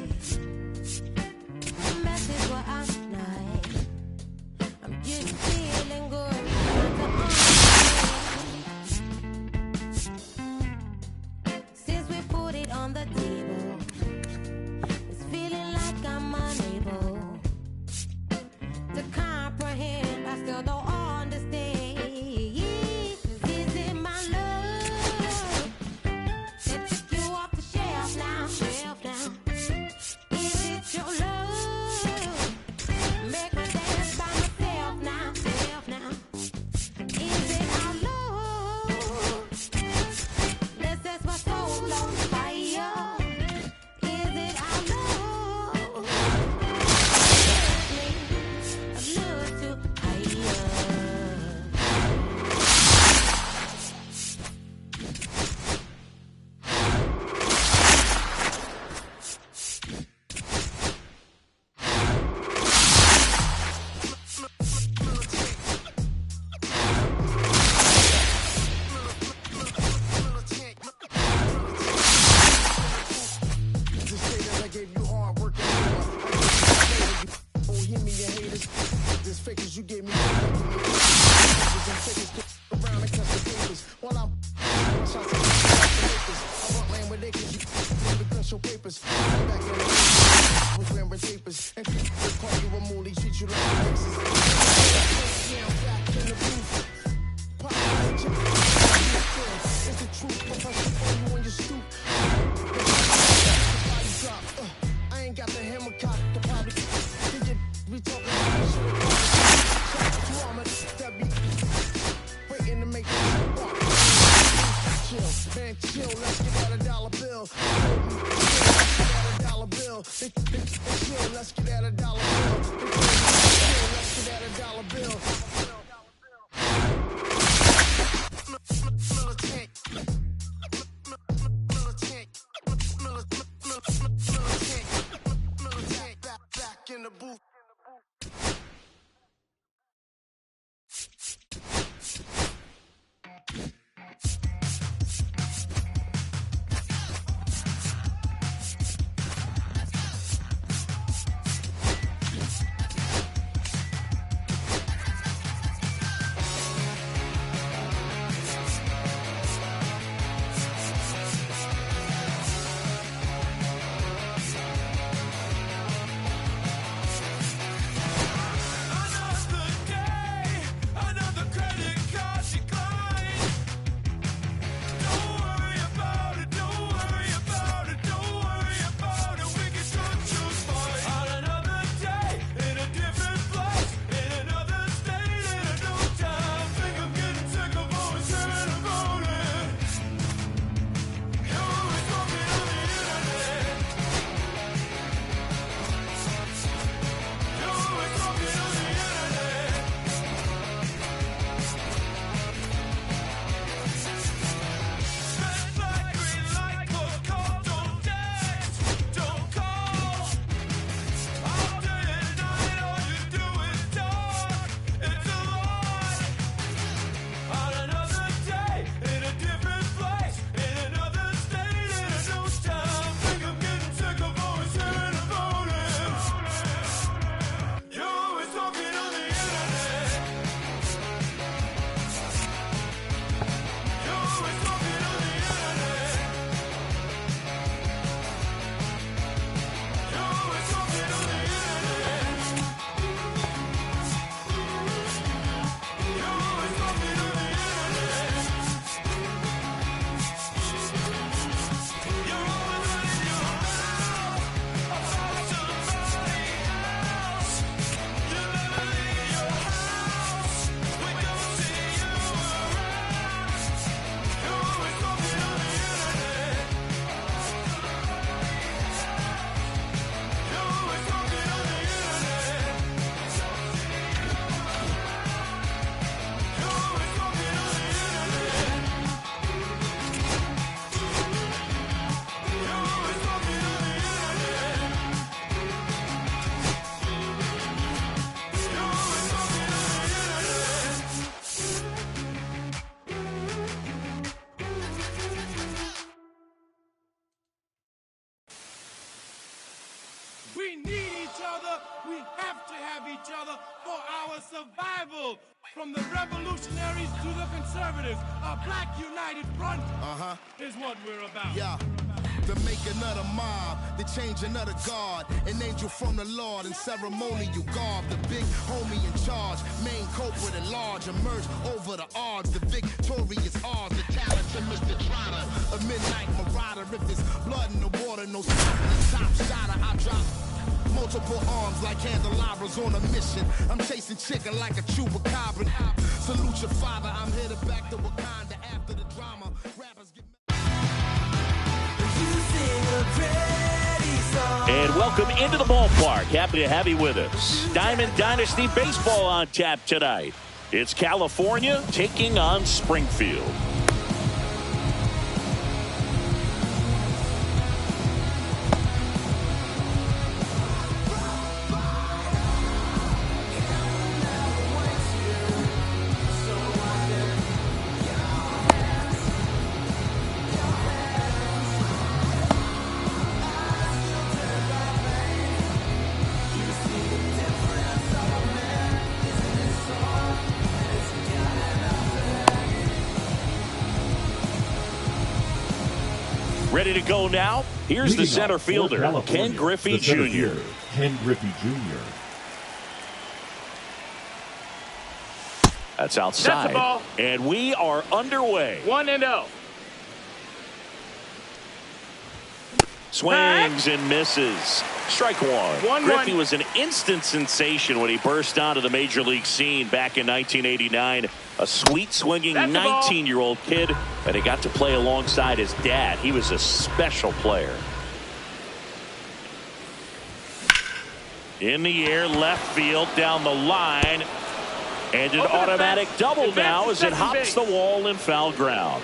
S5: A mess is what I'm not. I'm just feeling good. Since we put it on the table, it's feeling like I'm unable to comprehend. I still don't understand. 'Cause is it my love that took you off the shelf now? Is it your love make me dance by myself now? Is it our love that sets my soul on fire? Is it our love a little too higher? Waiting to make
S6: bill. Let's get at a dollar bill. Let's get at a dollar bill. Back in the booth.
S7: We need each other. We have to have each other for our survival. From the revolutionaries to the conservatives, a black united front is what we're about.
S6: Yeah. To make another mob, to change another guard, an angel from the Lord in ceremonial garb, the big homie in charge, main culprit at large, emerge over the odds, the victorious odds, the talented Mr. Trotter, a midnight marauder. If there's blood in the water, no stopping the top shotter, I drop multiple arms like candelabras on a mission. I'm chasing chicken like a chupacabra. Salute your father, I'm headed back to Wakanda after the drama. Rappers get
S1: And welcome into the ballpark. Happy to have you with us. Diamond Dynasty Baseball on tap tonight. It's California taking on Springfield. Ready to go now. Here's the center fielder, Ken Griffey Jr.
S4: Ken Griffey Jr.
S1: That's outside.
S3: That's the ball.
S1: And we are underway.
S3: 1-0.
S1: Swings and misses. Strike one.
S3: 1-1.
S1: Griffey was an instant sensation when he burst onto the major league scene back in 1989. A sweet swinging 19-year-old kid, and he got to play alongside his dad. He was a special player. In the air, left field, down the line. And an automatic double now as it hops the wall in foul ground.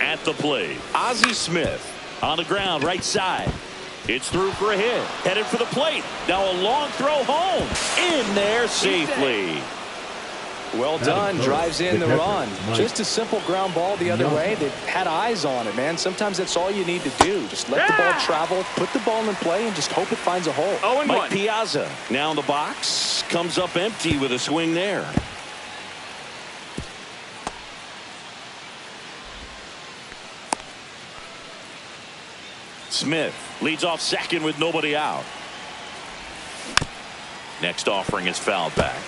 S1: At the plate, Ozzie Smith on the ground, right side. It's through for a hit. Headed for the plate. Now a long throw home. In there safely.
S2: Well done. Drives in the run. Just a simple ground ball the other way. They had eyes on it, man. Sometimes that's all you need to do. Just let the ball travel, put the ball in play, and just hope it finds a hole.
S1: Mike Piazza now in the box. Comes up empty with a swing there. Smith leads off second with nobody out. Next offering is fouled back.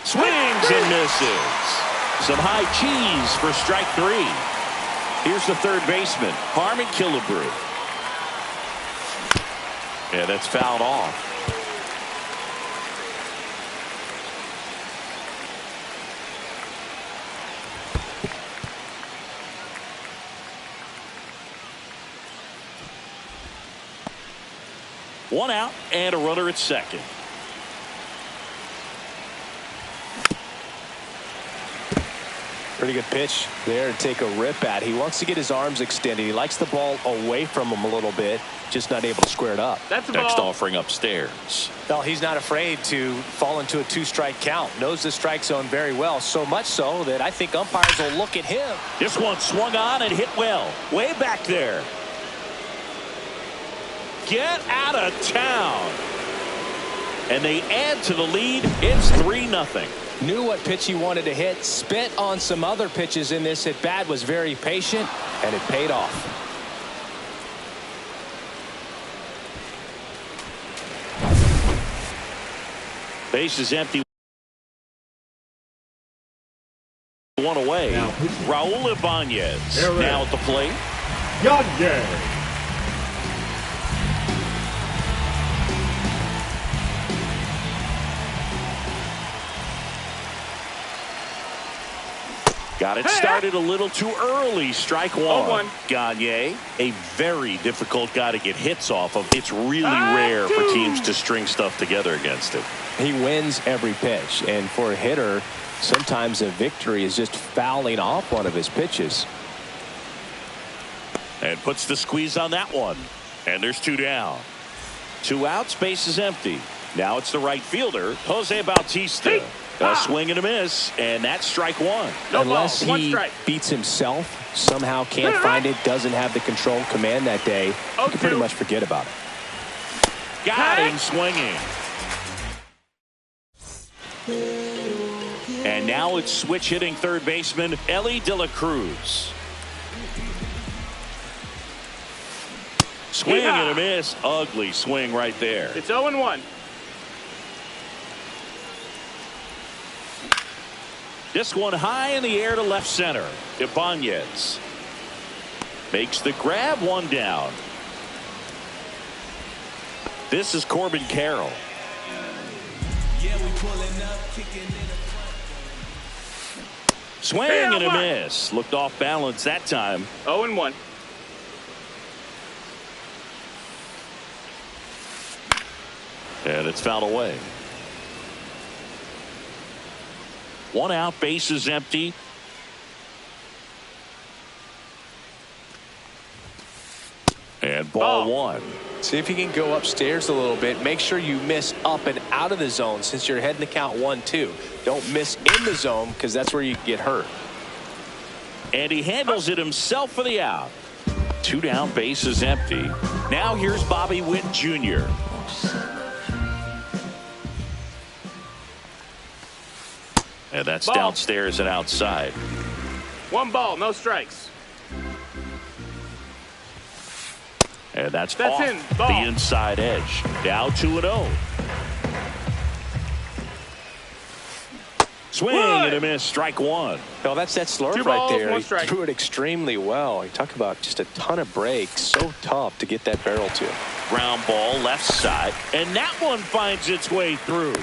S1: Swings and misses. Some high cheese for strike 3. Here's the third baseman, Harmon Killebrew. Yeah, that's fouled off. One out and a runner at second.
S2: Pretty good pitch there to take a rip at. He wants to get his arms extended. He likes the ball away from him a little bit, just not able to square it up.
S3: That's the
S1: Next
S3: ball.
S1: offering upstairs.
S2: Well, he's not afraid to fall into a 2-strike count. Knows the strike zone very well, so much so that I think umpires will look at him.
S1: This one swung on and hit well. Way back there. Get out of town. And they add to the lead. It's 3-0.
S2: Knew what pitch he wanted to hit. Spit on some other pitches in this at bat. Was very patient, and it paid off.
S1: Base is empty. One away. Raul Ibanez now at the plate.
S4: Ibanez.
S1: Got it started a little too early. Strike one. Gagne, a very difficult guy to get hits off of. It's really rare for teams to string stuff together against him.
S2: He wins every pitch, and for a hitter, sometimes a victory is just fouling off one of his pitches.
S1: And puts the squeeze on that one. And there's 2 down. 2 outs, base is empty. Now it's the right fielder, Jose Bautista. A swing and a miss, and that's strike 1.
S2: Unless he beats himself, somehow can't find it, doesn't have the control command that day, you can pretty much forget about it.
S1: Got him swinging. And now it's switch hitting third baseman Ellie De La Cruz. Swing and a miss. Ugly swing right there.
S3: It's 0-1.
S1: This one high in the air to left center. Ibanez makes the grab, 1 down. This is Corbin Carroll. Swing and a miss. Looked off balance that time.
S3: 0-1.
S1: And it's fouled away. 1 out, base is empty. And ball 1.
S2: See if you can go upstairs a little bit. Make sure you miss up and out of the zone since you're heading to count 1-2. Don't miss in the zone because that's where you get hurt.
S1: And he handles it himself for the out. 2 down, base is empty. Now here's Bobby Witt Jr. And that's downstairs and outside.
S3: 1 ball, no strikes.
S1: And that's off
S3: in.
S1: the inside edge. Now 2-0. Swing and a miss. Strike 1.
S2: No, that's that slurve
S3: 2
S2: right
S3: balls,
S2: there.
S3: 1
S2: He
S3: strike.
S2: threw it extremely well. You talk about just a ton of breaks. So tough to get that barrel to.
S1: Ground ball left side. And that one finds its way through.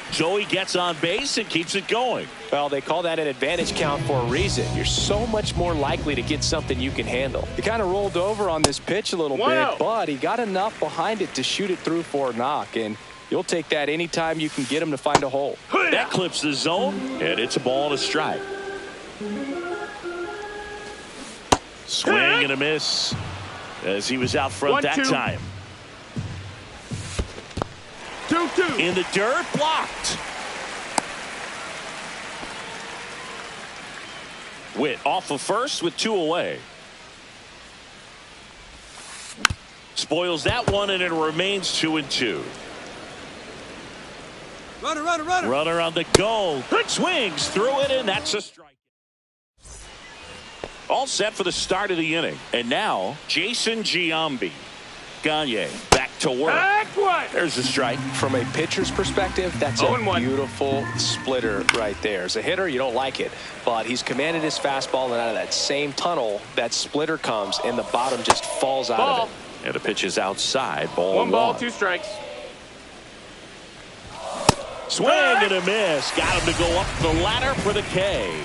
S1: So he gets on base and keeps it going.
S2: Well, they call that an advantage count for a reason. You're so much more likely to get something you can handle. He kind of rolled over on this pitch a little bit, but he got enough behind it to shoot it through for a knock, and you'll take that anytime you can get him to find a hole.
S1: That clips the zone, and it's a ball and a strike. Swing and a miss as he was out front that time.
S3: 2-2.
S1: In the dirt, blocked. Witt off of first with 2 away. Spoils that one, and it remains 2-2. Runner on the goal. Swings through it, and that's a strike. All set for the start of the inning. And now, Jason Giambi. Gagne back to work. There's the strike.
S2: From a pitcher's perspective, that's a beautiful splitter right there. As a hitter, you don't like it, but he's commanded his fastball, and out of that same tunnel, that splitter comes, and the bottom just falls out of it.
S1: And the pitch is outside. Ball
S3: 1 ball, 2 strikes.
S1: Swing and a miss. Got him to go up the ladder for the K.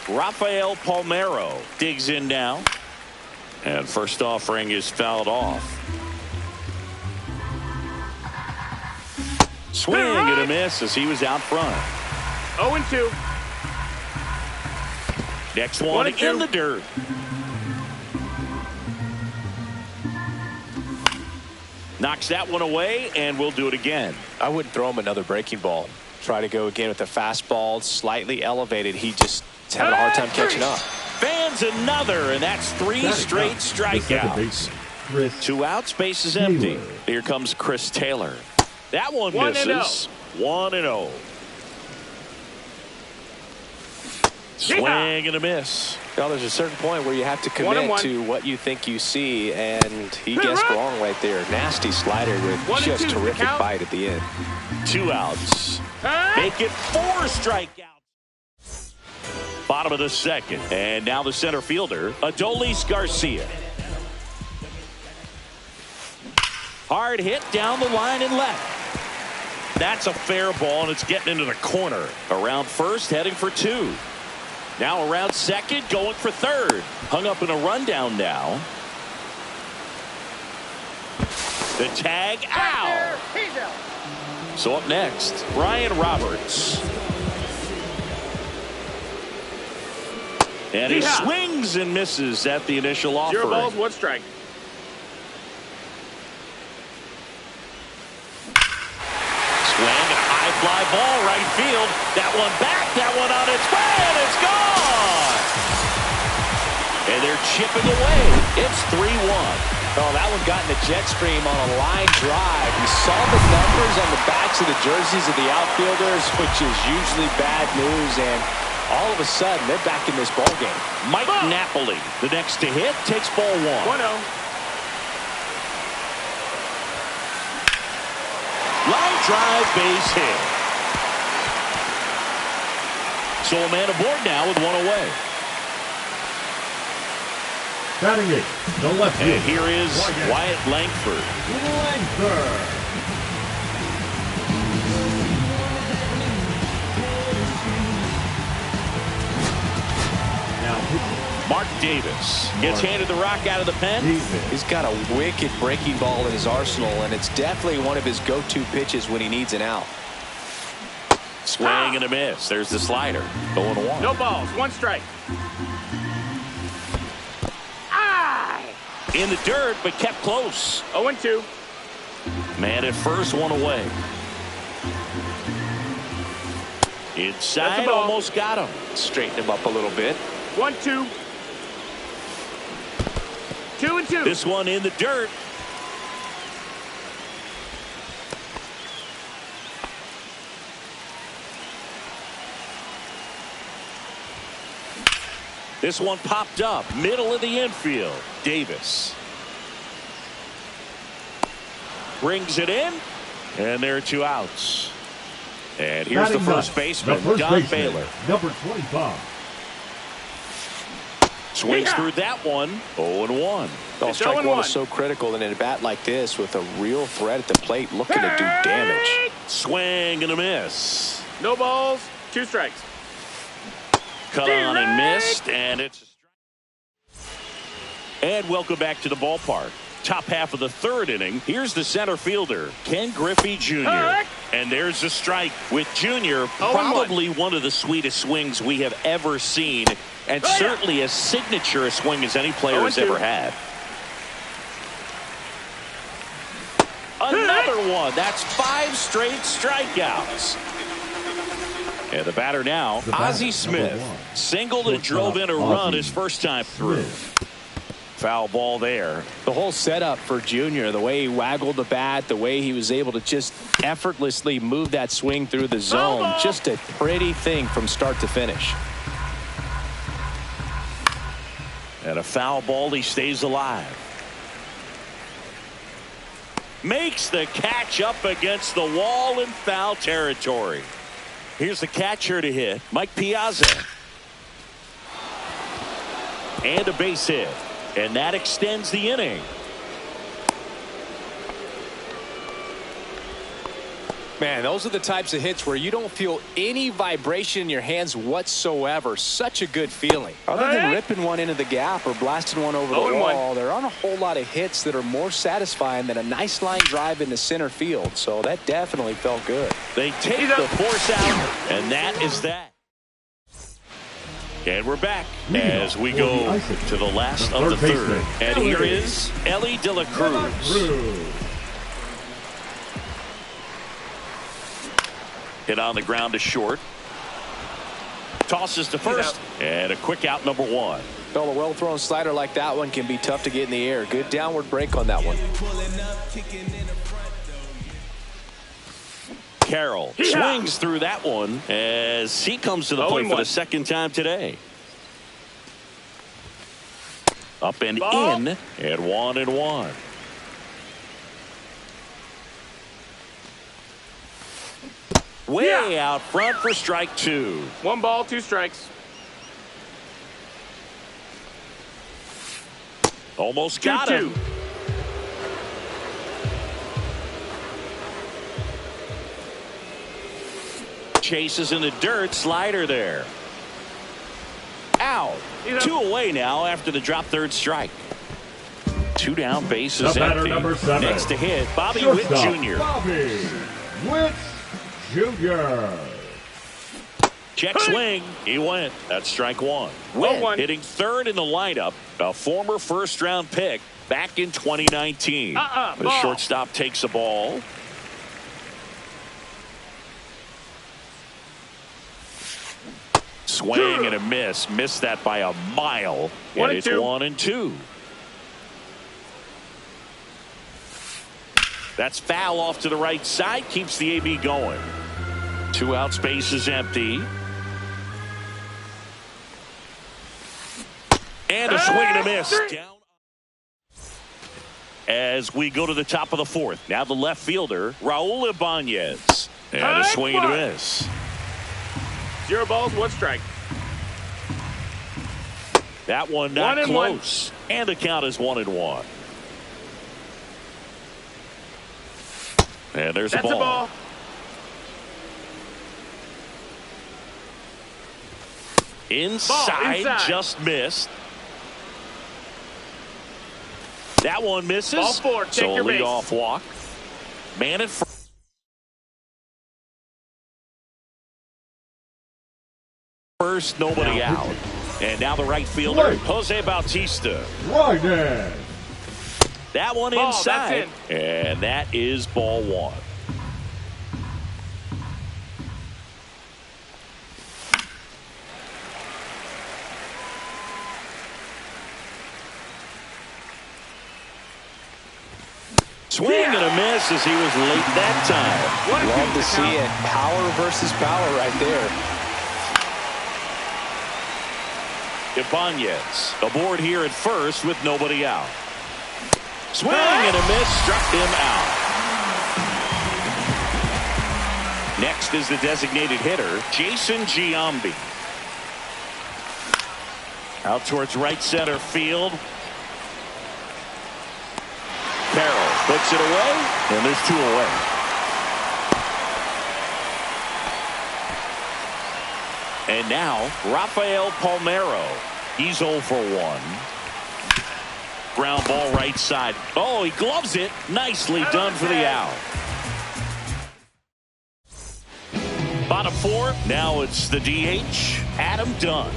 S1: Rafael Palmeiro digs in now. And first offering is fouled off. Swing and a miss as he was out front.
S3: 0-2.
S1: Next one in the dirt. Knocks that one away, and we'll do it again.
S2: I wouldn't throw him another breaking ball. Try to go again with the fastball, slightly elevated. He just having a hard time catching up.
S1: Fans another, and that's 3 straight strikeouts. 2 outs, base is empty. Here comes Chris Taylor. That one misses. 1-0. Swing and a miss.
S2: Well, there's a certain point where you have to commit to what you think you see, and he guessed wrong right there. Nasty slider with just terrific bite at the end.
S1: 2 outs. Make it 4 strikeouts. Bottom of the second, and now the center fielder, Adolis Garcia. Hard hit down the line and left. That's a fair ball, and it's getting into the corner. Around first, heading for 2. Now around second, going for third. Hung up in a rundown now. The tag out. So up next, Brian Roberts. And he swings and misses at the initial offering.
S3: 0 balls, 1 strike.
S1: Swing, a high fly ball, right field. That one back, that one on its way, and it's gone. And they're chipping away. It's 3-1.
S2: Oh, that one got in the jet stream on a line drive. We saw the numbers on the backs of the jerseys of the outfielders, which is usually bad news, and all of a sudden, they're back in this ball game.
S1: Mike Napoli, the next to hit, takes ball 1.
S3: 1-0.
S1: Line drive, base hit. So a man aboard now with 1 away.
S4: Batting it, the left field.
S1: And here is Wyatt Langford. Mark Davis gets handed the rock out of the pen.
S2: He's got a wicked breaking ball in his arsenal, and it's definitely one of his go-to pitches when he needs an out.
S1: Swing and a miss. There's the slider. 0-1.
S3: No balls, 1 strike.
S1: In the dirt, but kept close.
S3: 0-2.
S1: Man at first, 1 away. Inside, almost got him.
S2: Straighten him up a little bit.
S3: 1-2. 2-2.
S1: This one in the dirt. This one popped up, middle of the infield. Davis brings it in, and there are 2 outs. And here's the first baseman, Don Baylor.
S4: Number 25.
S1: Swings through that one. 0-1.
S2: Oh, strike 1 is so critical in a bat like this with a real threat at the plate looking to do damage.
S1: Swing and a miss.
S3: No balls, 2 strikes.
S1: Cut on and missed, and it's a strike. And welcome back to the ballpark. Top half of the third inning. Here's the center fielder, Ken Griffey Jr. And there's a strike with Jr. Probably one of the sweetest swings we have ever seen, and certainly as signature a swing as any player has ever had. Another one. That's 5 straight strikeouts. And the batter now, Ozzie Smith. Singled and drove in a run his first time through. Foul ball there.
S2: The whole setup for Junior, the way he waggled the bat, the way he was able to just effortlessly move that swing through the zone. Just a pretty thing from start to finish.
S1: And a foul ball, he stays alive. Makes the catch up against the wall in foul territory. Here's the catcher to hit, Mike Piazza. And a base hit. And that extends the inning.
S2: Man, those are the types of hits where you don't feel any vibration in your hands whatsoever. Such a good feeling. Other than ripping one into the gap or blasting one over the wall, there aren't a whole lot of hits that are more satisfying than a nice line drive into center field. So that definitely felt good.
S1: They take the force out, and that is that. And we're back as we go to the last of the third. And here is Ellie De La Cruz. Hit on the ground to short. Tosses to first. And a quick out, number 1.
S2: Well, a well-thrown slider like that one can be tough to get in the air. Good downward break on that one.
S1: Carroll swings through that one as he comes to the plate for the second time today. Up and in, and 1-1. Way out front for strike 2.
S3: 1 ball, 2 strikes.
S1: Almost got him. Chases in the dirt, slider there. Out. 2 away now after the drop third strike. 2 down, bases empty. Next to hit, Bobby Witt Jr.
S4: Bobby Witt Jr.
S1: Check swing. He went. That's strike 1. Witt hitting third in the lineup. A former first-round pick back in 2019. The shortstop takes a ball. Swing and a miss. Missed that by a mile. And it's 1-2. That's foul off to the right side. Keeps the AB going. 2 outs, base is empty. And a swing and a miss. Down. As we go to the top of the 4th. Now the left fielder, Raul Ibanez. And a swing and a miss.
S3: 0 balls, 1 strike.
S1: That one not close. And the count is 1-1. And there's a ball. Inside, just missed. That one misses.
S3: Ball 4, take
S1: so
S3: your
S1: lead
S3: base.
S1: off walk. Man at first, nobody out. And now the right fielder, Jose Bautista.
S4: Right in.
S1: That one inside. And that is ball 1. Swing and a miss as he was late that time.
S2: Love to see it. Power versus power right there.
S1: Ibanez aboard here at first with nobody out. Swing and a miss, struck him out. Next is the designated hitter, Jason Giambi. Out towards right center field. Carroll puts it away, and there's 2 away. And now, Rafael Palmeiro. He's 0 for 1. Ground ball right side. Oh, he gloves it. Nicely done for the out. Bottom 4. Now it's the DH, Adam Dunn.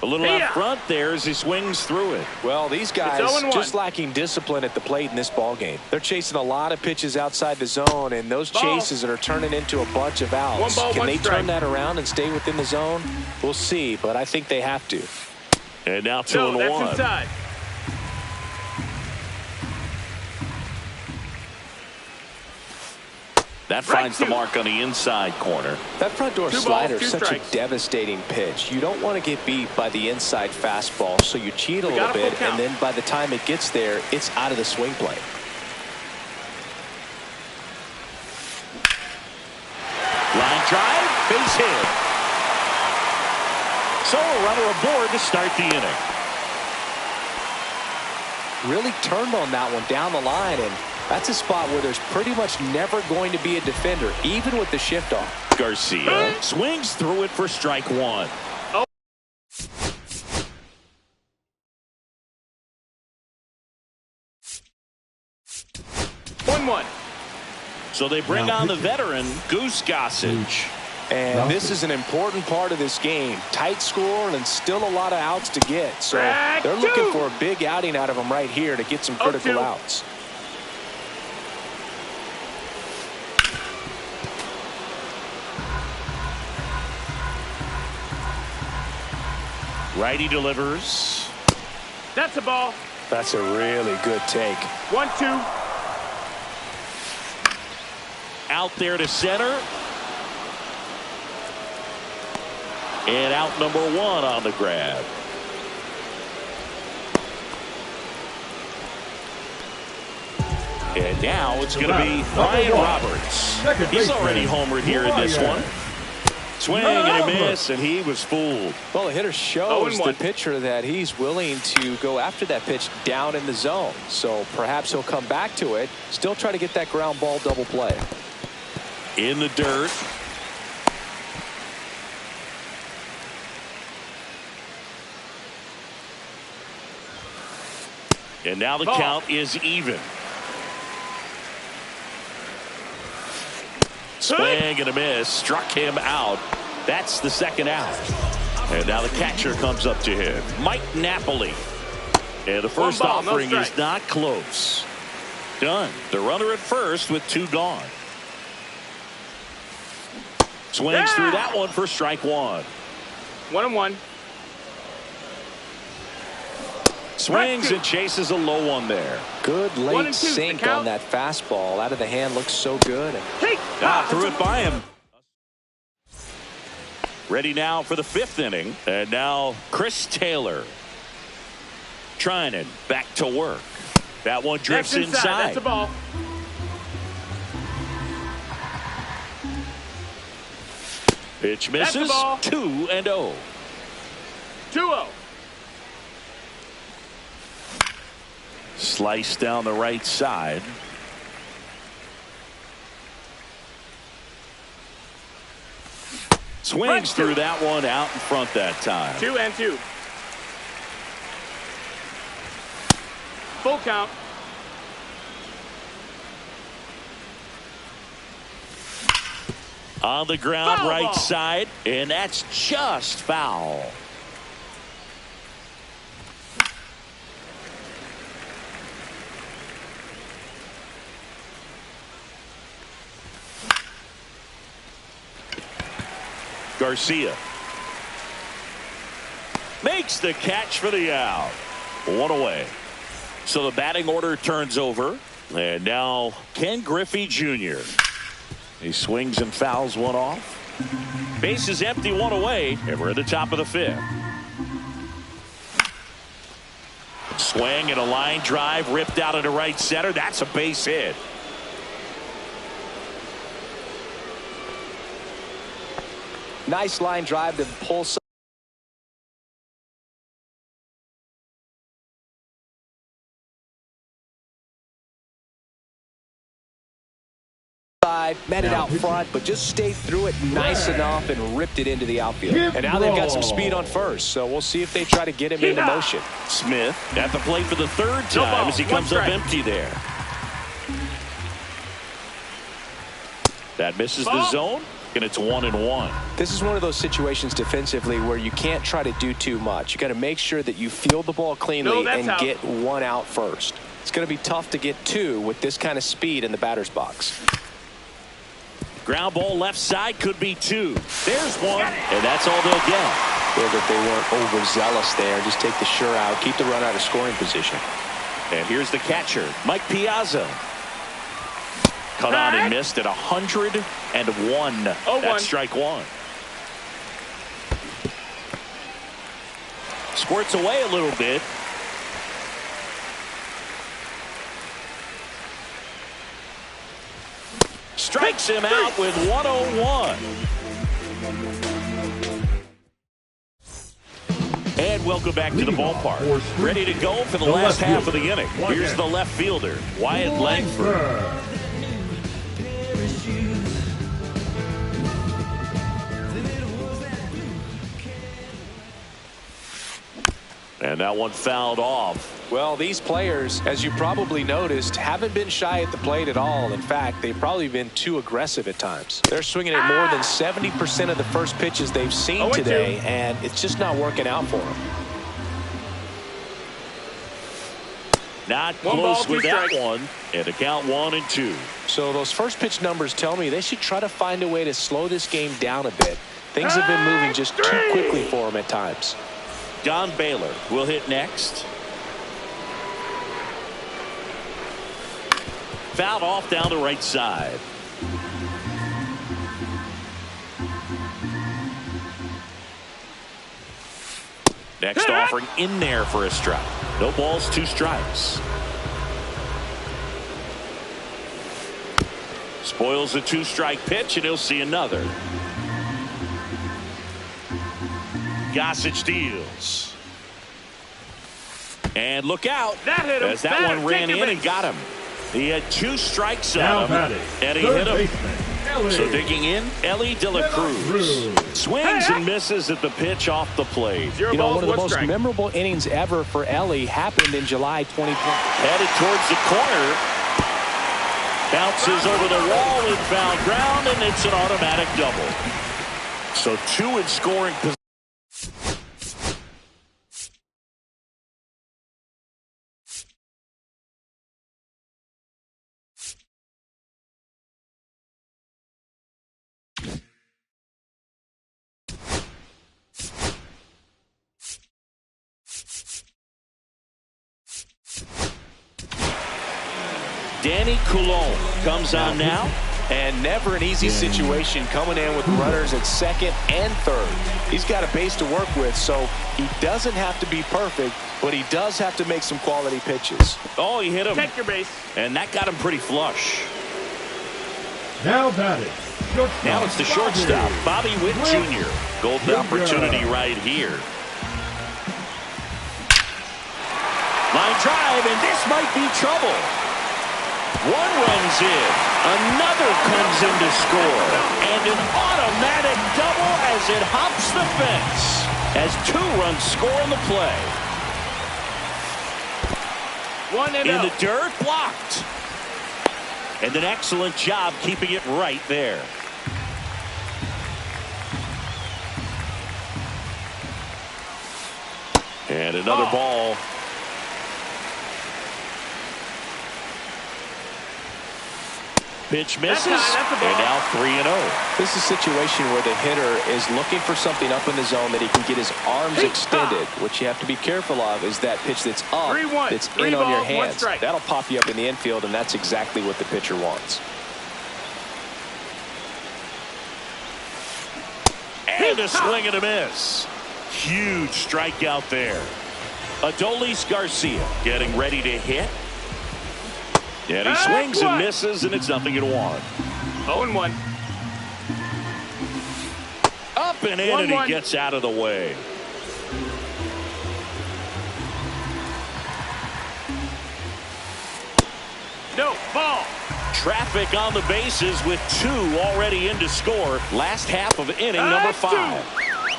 S1: A little out front there as he swings through it.
S2: Well, these guys just lacking discipline at the plate in this ball game. They're chasing a lot of pitches outside the zone, and those chases that are turning into a bunch of outs. Can they turn that around and stay within the zone? We'll see, but I think they have to.
S1: And now 2-1.
S3: Inside.
S1: That finds the mark on the inside corner.
S2: That front door slider is such a devastating pitch. You don't want to get beat by the inside fastball, so you cheat a little bit, and then by the time it gets there, it's out of the swing plane.
S1: Line drive, base hit. So a runner aboard to start the inning.
S2: Really turned on that one down the line, and that's a spot where there's pretty much never going to be a defender, even with the shift off.
S1: Garcia swings through it for strike 1.
S3: 1-1.
S1: So they bring on the veteran, Goose Gossage.
S2: And this is an important part of this game. Tight score and still a lot of outs to get. So they're looking for a big outing out of him right here to get some critical outs.
S1: Righty delivers.
S3: That's a ball.
S2: That's a really good take.
S3: 1-2.
S1: Out there to center. And out number 1 on the grab. And now it's going to be Ryan Roberts. He's already homered here in this one. Swing and a miss, and he was fooled.
S2: Well, the hitter shows the pitcher that he's willing to go after that pitch down in the zone. So perhaps he'll come back to it, still try to get that ground ball double play.
S1: In the dirt. And now the count is even. Swing and a miss. Struck him out. That's the second out. And now the catcher comes up to him. Mike Napoli. And the first offering is not close. Done. The runner at first with 2 gone. Swings through that one for strike 1.
S3: 1-1.
S1: Swings and chases a low one there.
S2: Good late sink on that fastball. Out of the hand, looks so good.
S1: Threw it by him. Ready now for the 5th inning. And now Chris Taylor. Trinan back to work. That one drifts inside.
S3: That's a ball.
S1: Pitch misses. 2-0.
S3: 2-0.
S1: Slice down the right side. Swings through that one out in front that time.
S3: 2-2. Full count.
S1: On the ground,
S3: Foul
S1: right
S3: ball.
S1: side, and that's just foul. Garcia makes the catch for the out. 1 away. So the batting order turns over. And now Ken Griffey Jr. He swings and fouls one off. Base is empty, 1 away. And we're at the top of the 5th. Swing and a line drive ripped out into right center. That's a base hit.
S2: Nice line drive to pull side. met it out front, but just stayed through it nice enough and ripped it into the outfield. And now they've got some speed on first, so we'll see if they try to get him into motion.
S1: Smith at the plate for the third time as he comes up empty there. That misses the zone, and it's 1-1.
S2: This is one of those situations defensively where you can't try to do too much. You got to make sure that you field the ball cleanly and get one out first. It's going to be tough to get two with this kind of speed in the batter's box.
S1: Ground ball left side, could be two. There's one, and that's all they'll get.
S2: Feel that they weren't overzealous there. Just take the sure out, keep the run out of scoring position.
S1: And here's the catcher, Mike Piazza. Cut on and missed at 101. That's strike one. Squirts away a little bit. Strikes him out with 101. And welcome back to the ballpark. Ready to go for the last half of the inning. Here's the left fielder, Wyatt Langford. And that one fouled off.
S2: Well, these players, as you probably noticed, haven't been shy at the plate at all. In fact, they've probably been too aggressive at times. They're swinging at more than 70% of the first pitches they've seen today, and it's just not working out for them.
S1: Not close with that one. And the count 1-2.
S2: So those first pitch numbers tell me they should try to find a way to slow this game down a bit. Things have been moving just too quickly for them at times.
S1: Don Baylor will hit next. Fouled off down the right side. Next offering in there for a strike. No balls, 2 strikes. Spoils a 2-strike pitch, and he'll see another. Gossage deals. And look out. As that one ran in and got him. He had 2 strikes on him, and he hit him. So digging in, Ellie De La Cruz. Swings and misses at the pitch off the plate.
S2: You know, one of the most memorable innings ever for Ellie happened in July 2020.
S1: Headed towards the corner. Bounces over the wall and foul ground, and it's an automatic double. So 2 in scoring position. Danny Coulombe comes on now.
S2: And never an easy situation coming in with runners at second and third. He's got a base to work with, so he doesn't have to be perfect, but he does have to make some quality pitches.
S1: Oh, he hit him.
S3: Check your base.
S1: And that got him pretty flush.
S4: Now batting.
S1: Now it's the shortstop, Bobby Witt Jr. Golden opportunity right here. Line drive, and this might be trouble. One runs in. Another comes in to score. And an automatic double as it hops the fence. As 2 runs score on the play.
S3: 1-0.
S1: In the dirt, blocked. And an excellent job keeping it right there. And another ball. Pitch misses, and now 3-0.
S2: This is a situation where the hitter is looking for something up in the zone that he can get his arms extended. What you have to be careful of is that pitch that's up, that's in on your hands. That'll pop you up in the infield, and that's exactly what the pitcher wants.
S1: And a swing and a miss. Huge strikeout there. Adolis Garcia getting ready to hit. And he swings and misses, and it's 0-1.
S3: 0-1.
S1: Up and in, and he gets out of the way.
S3: No, ball.
S1: traffic on the bases with 2 already in to score. Last half of inning number 5.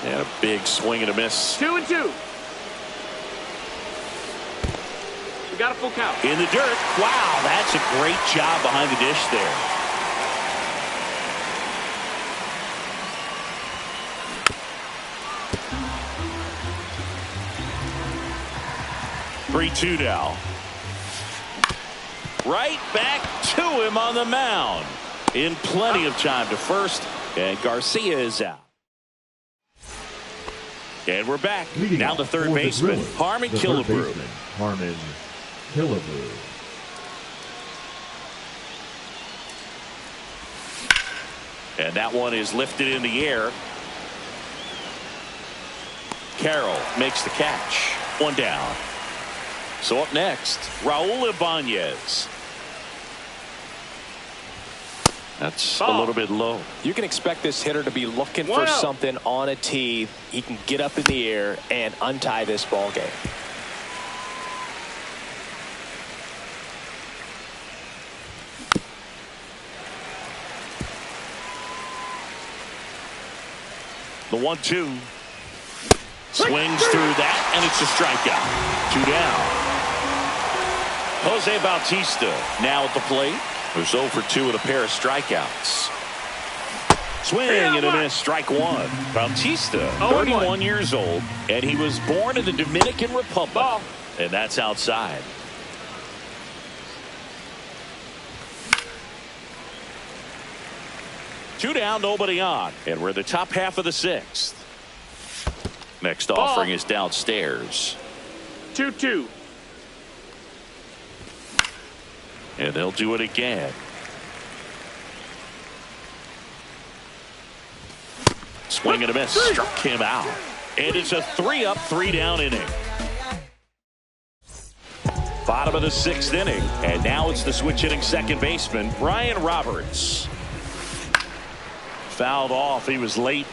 S1: And a big swing and a miss.
S3: 2-2. We got a full count.
S1: In the dirt. Wow, that's a great job behind the dish there. Three-two now. Right back to him on the mound. In plenty of time to first, and Garcia is out. And we're back. Now the third baseman, Harmon Killebrew.
S4: Harmon Killebrew.
S1: And that one is lifted in the air. Carroll makes the catch. One down. So up next, Raul Ibanez. That's a little bit low.
S2: You can expect this hitter to be looking for something on a tee. He can get up in the air and untie this ball game.
S1: The 1-2. Swings through that, and it's a strikeout. 2 down. Jose Bautista now at the plate. Who's 0 for 2 with a pair of strikeouts. Swing and a miss, strike 1. Bautista, 31 years old, and he was born in the Dominican Republic. And that's outside. Two down, nobody on. And we're in the top half of the 6th. Next offering is downstairs.
S3: 2-2.
S1: And they'll do it again. Swing and a miss. Struck him out. And it's a 3-up, 3-down inning. Bottom of the 6th inning. And now it's the switch hitting second baseman, Brian Roberts. Fouled off. He was late.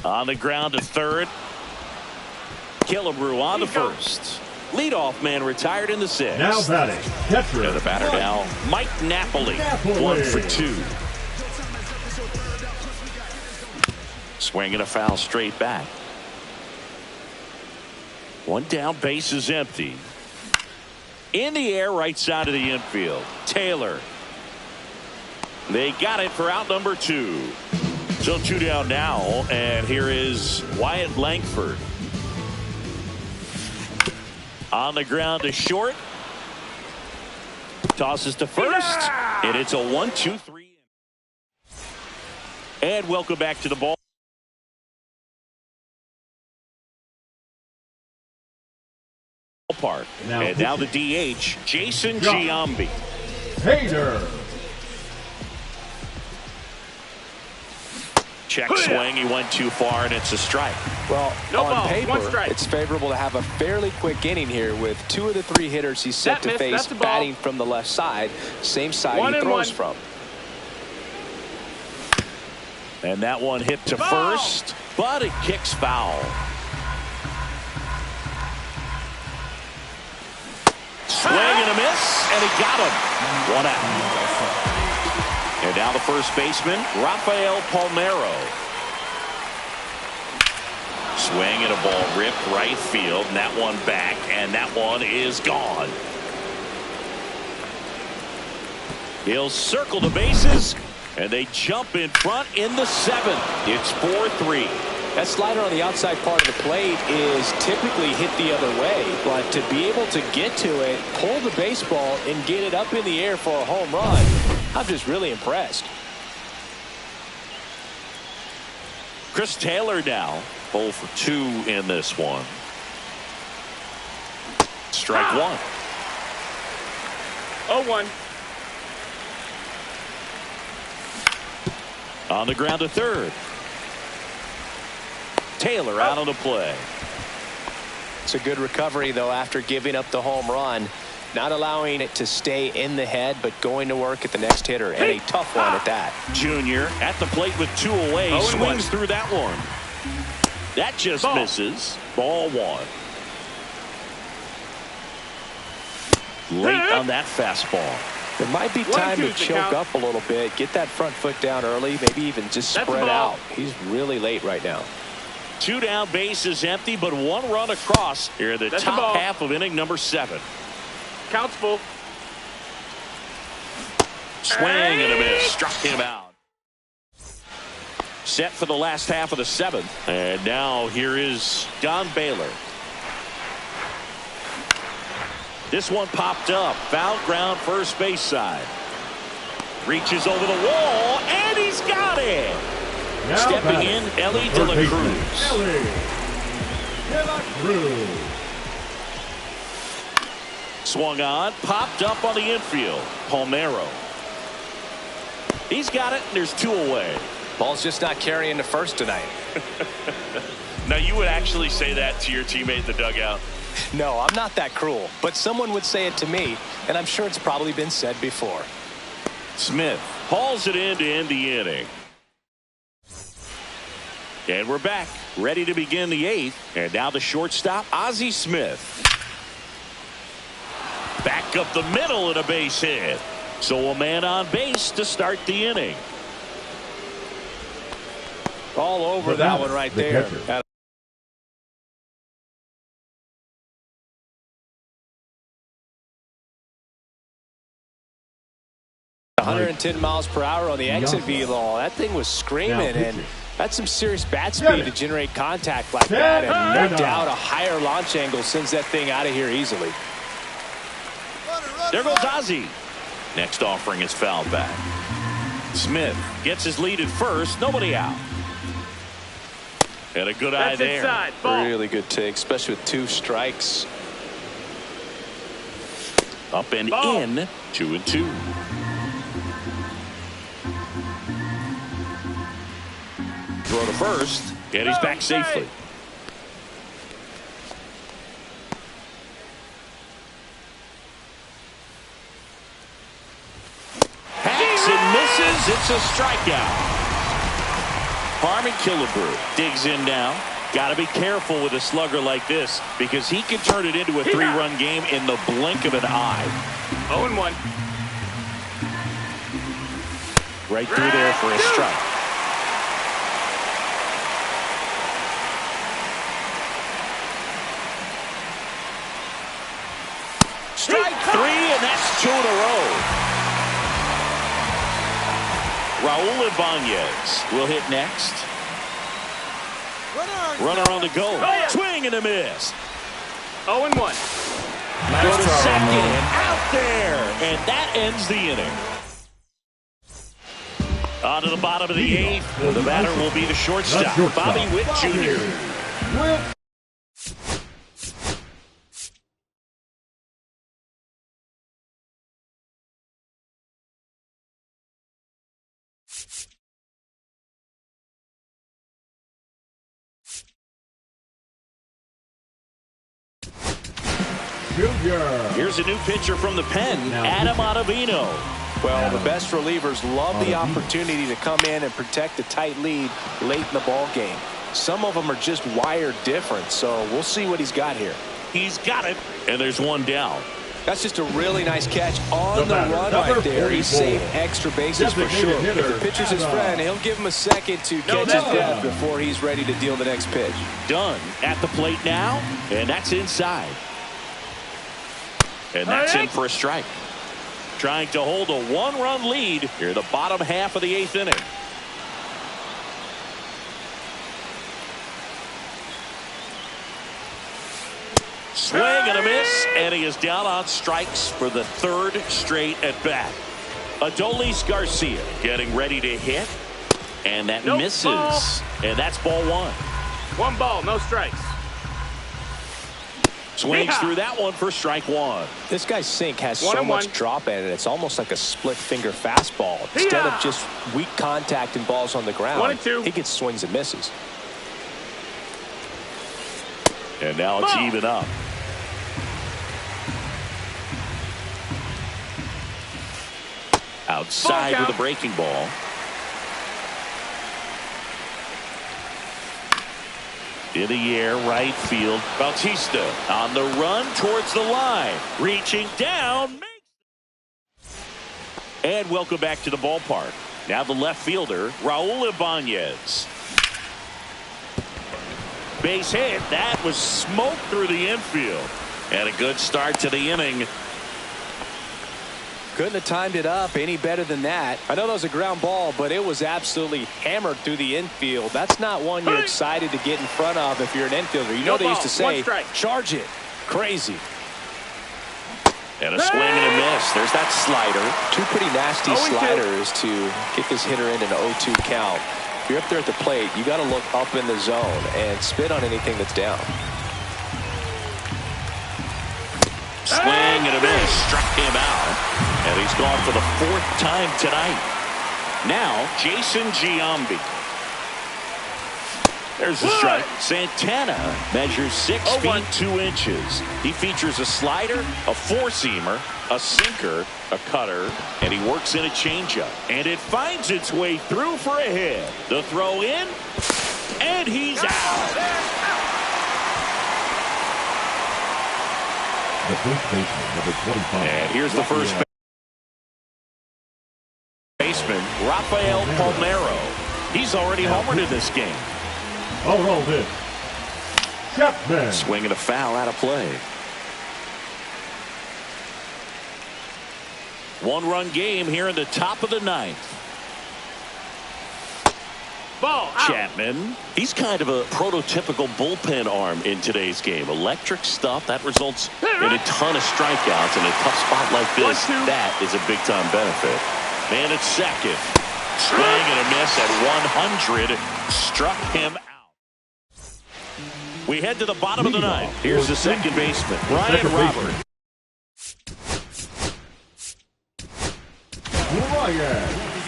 S1: On the ground to third. Killebrew on the first. Leadoff man retired in the 6th.
S4: Now batting, catcher.
S1: And the batter now, Mike Napoli. 1 for 2. Swinging a foul straight back. One down, base is empty. In the air, right side of the infield. Taylor. They got it for out number 2. So 2 down now, and here is Wyatt Langford. On the ground to short. Tosses to first. And it's a 1-2-3. And welcome back to the ball. Park. And now the DH, Jason Giambi.
S4: Hader.
S1: Check swing. He went too far, and it's a strike.
S2: Well, on paper, it's favorable to have a fairly quick inning here with 2 of the 3 hitters he's set to face batting from the left side, same side he throws from.
S1: And that one hit to first, but it kicks foul. Swing and a miss, and he got him. 1 out. And now the first baseman, Rafael Palmeiro. Swing and a ball ripped right field, and that one back, and that one is gone. He'll circle the bases, and they jump in front in the 7th. It's 4-3.
S2: That slider on the outside part of the plate is typically hit the other way, but to be able to get to it, pull the baseball, and get it up in the air for a home run, I'm just really impressed.
S1: Chris Taylor now, 0 for 2 in this one. Strike 1.
S3: 0-1.
S1: On the ground to third. Taylor out on the play.
S2: It's a good recovery, though, after giving up the home run. Not allowing it to stay in the head, but going to work at the next hitter, and a tough one at that.
S1: Junior at the plate with 2 away. Swings through that one. That just misses. Ball 1. late on that fastball.
S2: There might be time to choke up a little bit, get that front foot down early, maybe even just spread out. He's really late right now.
S1: 2 down, base is empty, but 1 run across here in the top half of inning number 7.
S3: Count's full.
S1: Swing and a miss. Struck him out. Set for the last half of the 7th. And now here is Don Baylor. This one popped up. Foul ground, first base side. Reaches over the wall, and he's got it.
S4: Now
S1: stepping in, Ellie De La Cruz.
S4: Ellie De La Cruz.
S1: Swung on, popped up on the infield. Palmeiro. He's got it, and there's 2 away.
S2: Ball's just not carrying the first tonight.
S1: Now, you would actually say that to your teammate in the dugout?
S2: No, I'm not that cruel, but someone would say it to me, and I'm sure it's probably been said before.
S1: Smith hauls it in to end the inning. And we're back, ready to begin the 8th. And now the shortstop, Ozzie Smith. Back up the middle and a base hit. So a man on base to start the inning.
S2: All over that one right there. 110 miles per hour on the exit velo. That thing was screaming, and that's some serious bat speed to generate contact like that. And no doubt a higher launch angle sends that thing out of here easily.
S1: There goes Ozzie. Next offering is fouled back. Smith gets his lead at first. Nobody out. Had a good eye there.
S3: Inside. Ball.
S2: Really good take, especially with 2 strikes.
S1: Up and
S3: Ball.
S1: in. 2-2. Throw to first, and he's back safely. Hacks and misses. It's a strikeout. Harmon Killebrew digs in now. Got to be careful with a slugger like this because he can turn it into a 3-run game in the blink of an eye.
S3: 0-1.
S1: Right through there for a strike. Strike 3, and that's 2 in a row. Raul Ibanez will hit next. Runner on the go. Swing and a miss.
S3: 0-1.
S1: Go to second. Out there. And that ends the inning. On to the bottom of the 8th. The batter will be the shortstop, Bobby Witt Jr. Here's a new pitcher from the pen, Adam Ottavino.
S2: Well, the best relievers love the opportunity to come in and protect a tight lead late in the ball game. Some of them are just wired different, so we'll see what he's got here.
S1: He's got it, and there's 1 down.
S2: That's just a really nice catch on the run right there. He saved extra bases for sure. If the pitcher's his friend, he'll give him a second to catch his breath before he's ready to deal the next pitch.
S1: Dunn at the plate now, and that's inside. And that's in for a strike. Trying to hold a 1-run lead here the bottom half of the 8th inning. Swing and a miss, and he is down on strikes for the 3rd straight at bat. Adolis Garcia getting ready to hit, and that misses.
S3: Ball.
S1: And that's ball 1.
S3: 1 ball, no strikes.
S1: Swings through that one for strike 1.
S2: This guy's sink has so much drop in it. It's almost like a split finger fastball. Instead of just weak contact and balls on the ground,
S3: 1-2.
S2: he gets swings and misses.
S1: And now it's even up. Outside with a breaking ball. In the air, right field. Bautista on the run towards the line. Reaching down. And welcome back to the ballpark. Now the left fielder, Raul Ibanez. Base hit. That was smoke through the infield. And a good start to the inning.
S2: Couldn't have timed it up any better than that. I know that was a ground ball, but it was absolutely hammered through the infield. That's not one you're excited to get in front of if you're an infielder. You know they used to say, charge it. Crazy.
S1: And a swing and a miss. There's that slider.
S2: Two pretty nasty sliders to get this hitter in an 0-2 count. If you're up there at the plate, you got to look up in the zone and spit on anything that's down.
S1: Swing and a miss. Struck him out. And he's gone for the 4th time tonight. Now, Jason Giambi. There's the strike. Santana measures 6 feet 2 inches. He features a slider, a four-seamer, a sinker, a cutter, and he works in a changeup. And it finds its way through for a hit. The throw in, and he's out.
S4: The first baseman, number 25.
S1: And here's the first baseman, Rafael Palmeiro. He's already homered in this game.
S4: Oh, roll this. Chapman.
S1: Swing and a foul out of play. 1-run game here in the top of the 9th.
S3: Ball out.
S1: Chapman, he's kind of a prototypical bullpen arm in today's game. Electric stuff that results in a ton of strikeouts in a tough spot like this. That is a big-time benefit. Man at second. Swing and a miss at 100. Struck him out. We head to the bottom of the 9th. Here's the second baseman, Ryan Robert.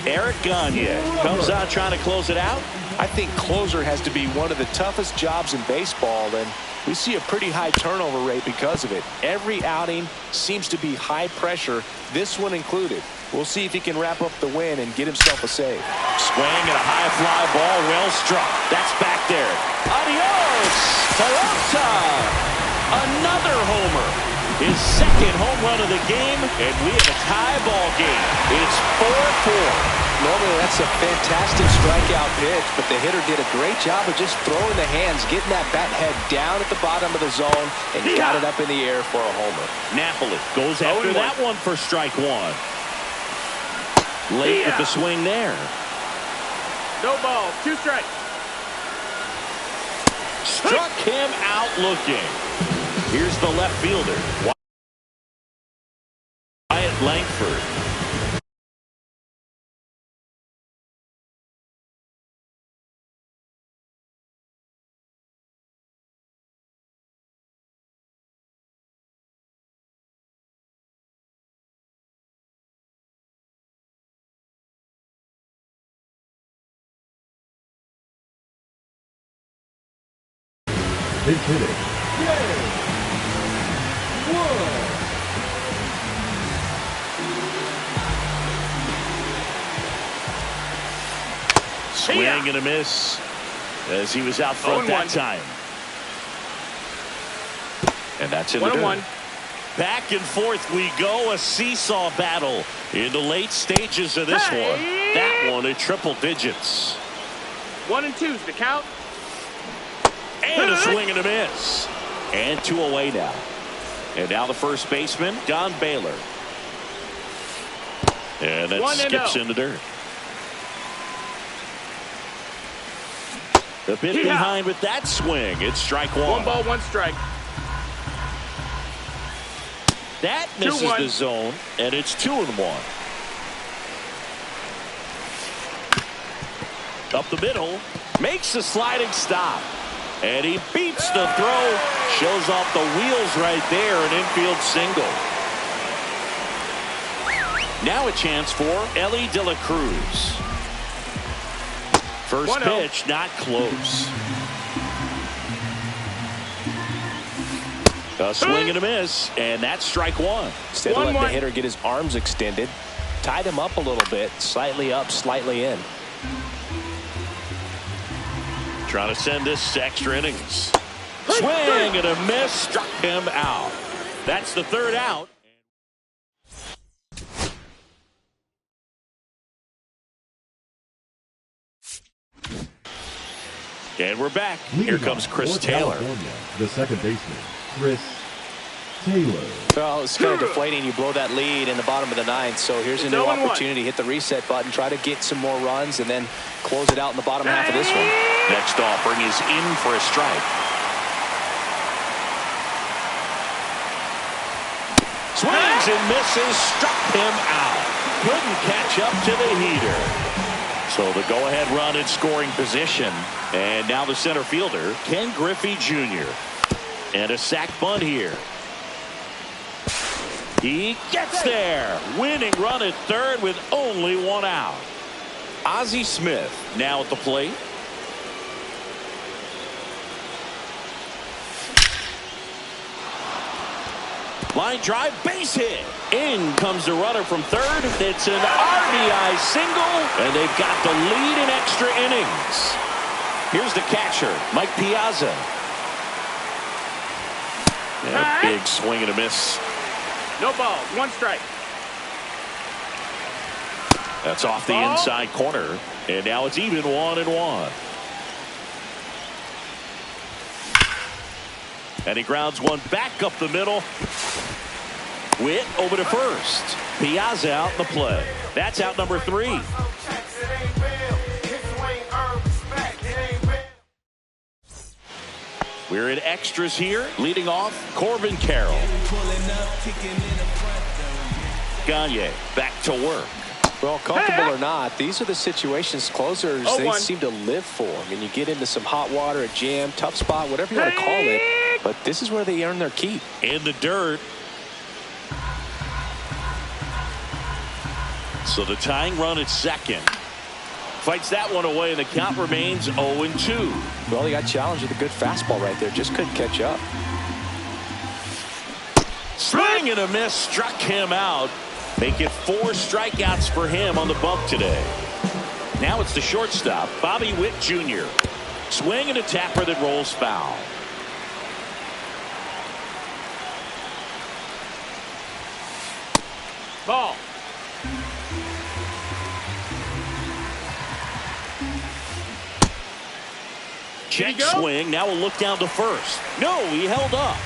S1: Eric Gagne comes out trying to close it out.
S2: I think closer has to be one of the toughest jobs in baseball, and we see a pretty high turnover rate because of it. Every outing seems to be high pressure, this one included. We'll see if he can wrap up the win and get himself a save.
S1: Swing and a high fly ball, well struck. That's back there. Adios, Peralta. Another homer. His second home run of the game, and we have a tie ball game. It's 4-4.
S2: Normally that's a fantastic strikeout pitch, but the hitter did a great job of just throwing the hands, getting that bat head down at the bottom of the zone, and got it up in the air for a homer.
S1: Napoli goes after that one for strike 1. Late with the swing there.
S3: No ball, 2 strikes.
S1: Struck him out looking. Here's the left fielder, Wyatt Langford.
S4: Big hitting.
S1: Swing and a miss as he was out front that time. And that's in the dirt. Back and forth we go, a seesaw battle in the late stages of this one. That one at triple digits.
S3: 1 and 2's the count.
S1: And a swing and a miss. And 2 away now. And now the first baseman, Don Baylor. And that skips in the dirt. A bit behind with that swing. It's strike 1.
S3: 1 ball, 1 strike.
S1: That misses the zone, and it's 2-1. Up the middle, makes the sliding stop. And he beats the throw, shows off the wheels right there, an infield single. Now a chance for Ellie De La Cruz. First pitch, not close. A swing and a miss, and that's strike 1.
S2: Instead of letting the hitter get his arms extended, tied him up a little bit, slightly up, slightly in.
S1: Trying to send this to extra innings. Swing and a miss. Struck him out. That's the third out. And we're back. Here comes Chris Taylor.
S4: The second baseman, Chris Taylor.
S2: Well, it's kind of deflating. You blow that lead in the bottom of the ninth. So here's a new opportunity. Hit the reset button. Try to get some more runs and then close it out in the bottom half of this one.
S1: Next offering is in for a strike. Swings and misses. Struck him out. Couldn't catch up to the heater. So the go-ahead run in scoring position. And now the center fielder, Ken Griffey Jr. And a sac bunt here. He gets there. Winning run at third with only one out. Ozzie Smith now at the plate. Line drive, base hit. In comes the runner from third. It's an RBI single, and they've got the lead in extra innings. Here's the catcher, Mike Piazza. And a big swing and a miss.
S3: No ball, one strike.
S1: That's off the inside corner, and now it's even 1-1. And he grounds one back up the middle. Witt over to first. Piazza out in the play. That's out number 3. We're in extras here. Leading off, Corbin Carroll. Gagne back to work.
S2: Well, comfortable or not, these are the situations closers they seem to live for. I mean, you get into some hot water, a jam, tough spot, whatever you want to call it. But this is where they earn their keep.
S1: In the dirt. So the tying run at second. Fights that one away, and the count remains 0-2.
S2: Well, he got challenged with a good fastball right there. Just couldn't catch up.
S1: Swing and a miss. Struck him out. Make it 4 strikeouts for him on the bump today. Now it's the shortstop, Bobby Witt Jr. Swing and a tapper that rolls foul.
S3: Ball.
S1: Check swing. Now we'll look down to first. No, he held up.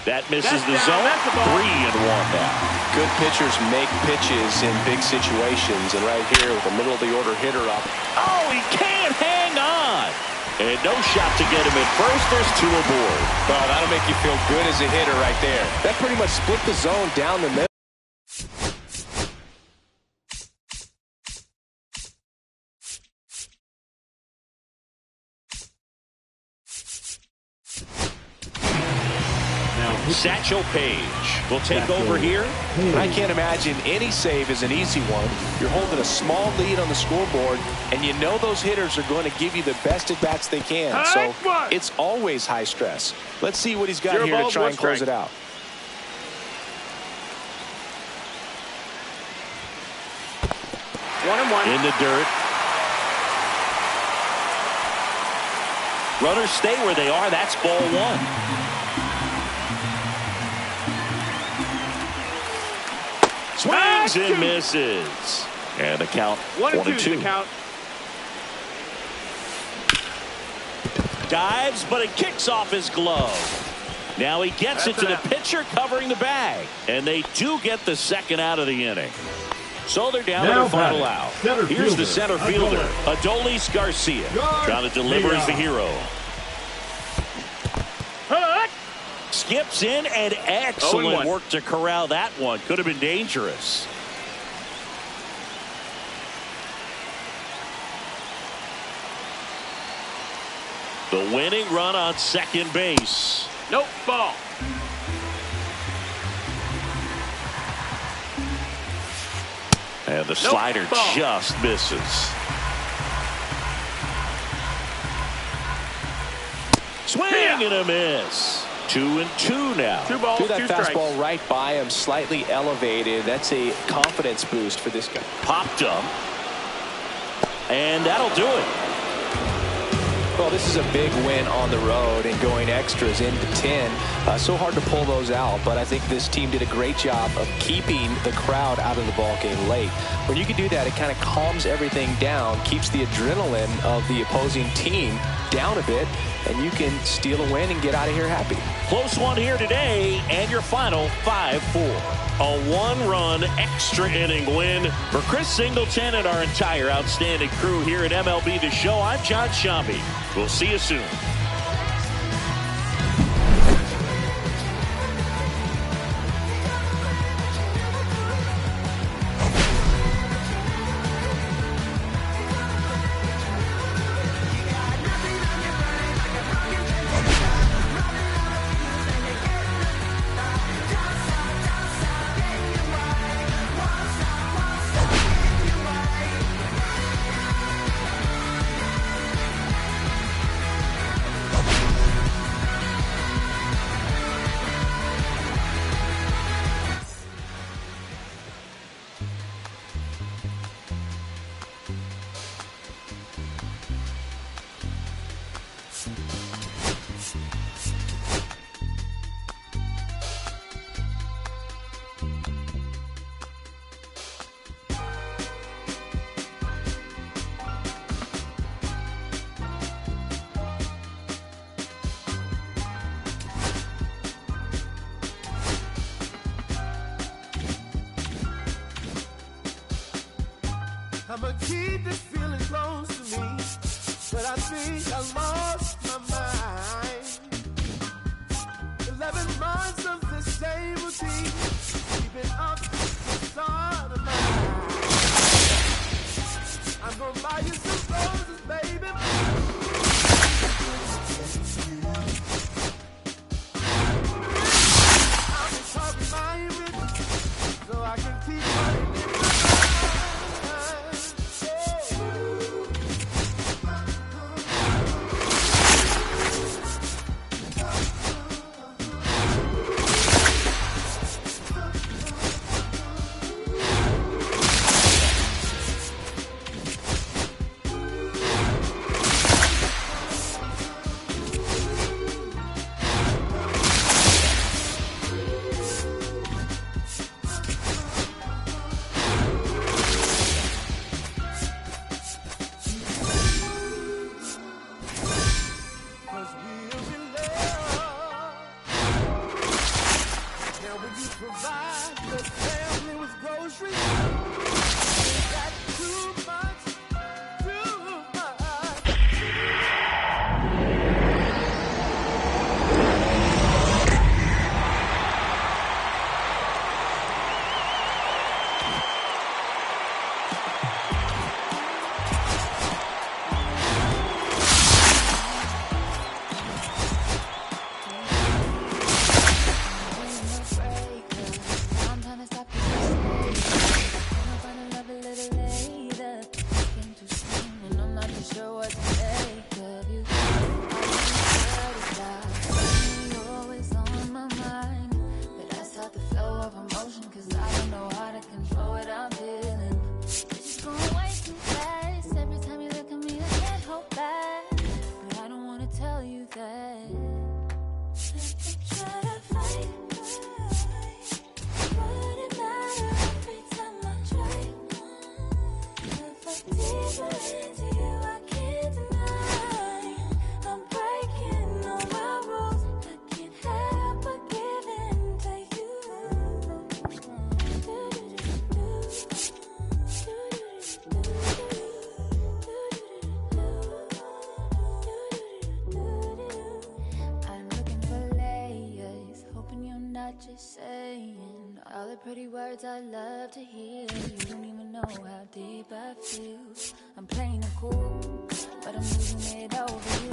S1: That misses the zone. 3-1 now.
S2: Good pitchers make pitches in big situations, and right here with the middle of the order hitter up.
S1: Oh, he can't hang on. And no shot to get him at first. There's 2 aboard.
S2: Well, that'll make you feel good as a hitter right there. That pretty much split the zone down the middle.
S1: Satchel Paige will take over here.
S2: I can't imagine any save is an easy one. You're holding a small lead on the scoreboard, and you know those hitters are going to give you the best at-bats they can. So it's always high stress. Let's see what he's got here to try and close it out.
S1: In the dirt. Runners stay where they are. That's ball 1. Swings and misses. And the count 1-2. Dives, but it kicks off his glove. Now he gets it to the pitcher covering the bag. And they do get the second out of the inning. So they're down to their final out. Here's the center fielder, Adolis Garcia. Trying to deliver as the hero. Skips in, and excellent work to corral that one. Could have been dangerous. The winning run on second base.
S3: Nope, ball.
S1: And the slider just misses. Swing and a miss. 2-2 now.
S3: 2 balls,
S2: Threw that
S3: 2 strikes.
S2: fastball right by him, slightly elevated. That's a confidence boost for this guy.
S1: Popped him. And that'll do it.
S2: Well, this is a big win on the road and going extras into 10. So hard to pull those out, but I think this team did a great job of keeping the crowd out of the ball game late. When you can do that, it kind of calms everything down, keeps the adrenaline of the opposing team down a bit, and you can steal a win and get out of here happy.
S1: Close one here today, and your final 5-4. A one-run extra inning win for Chris Singleton and our entire outstanding crew here at MLB The Show. I'm John Shambi. We'll see you soon.
S7: I'ma keep this feeling close to me, but I think I lost my mind. 11 months of the same routine, keeping up the start of mine. I'm gonna buy you some roses, baby. I'll be talking my rhythm, so I can keep running in my mind.
S8: Just saying all the pretty words I love to hear. You don't even know how deep I feel. I'm playing it cool, but I'm losing it over you.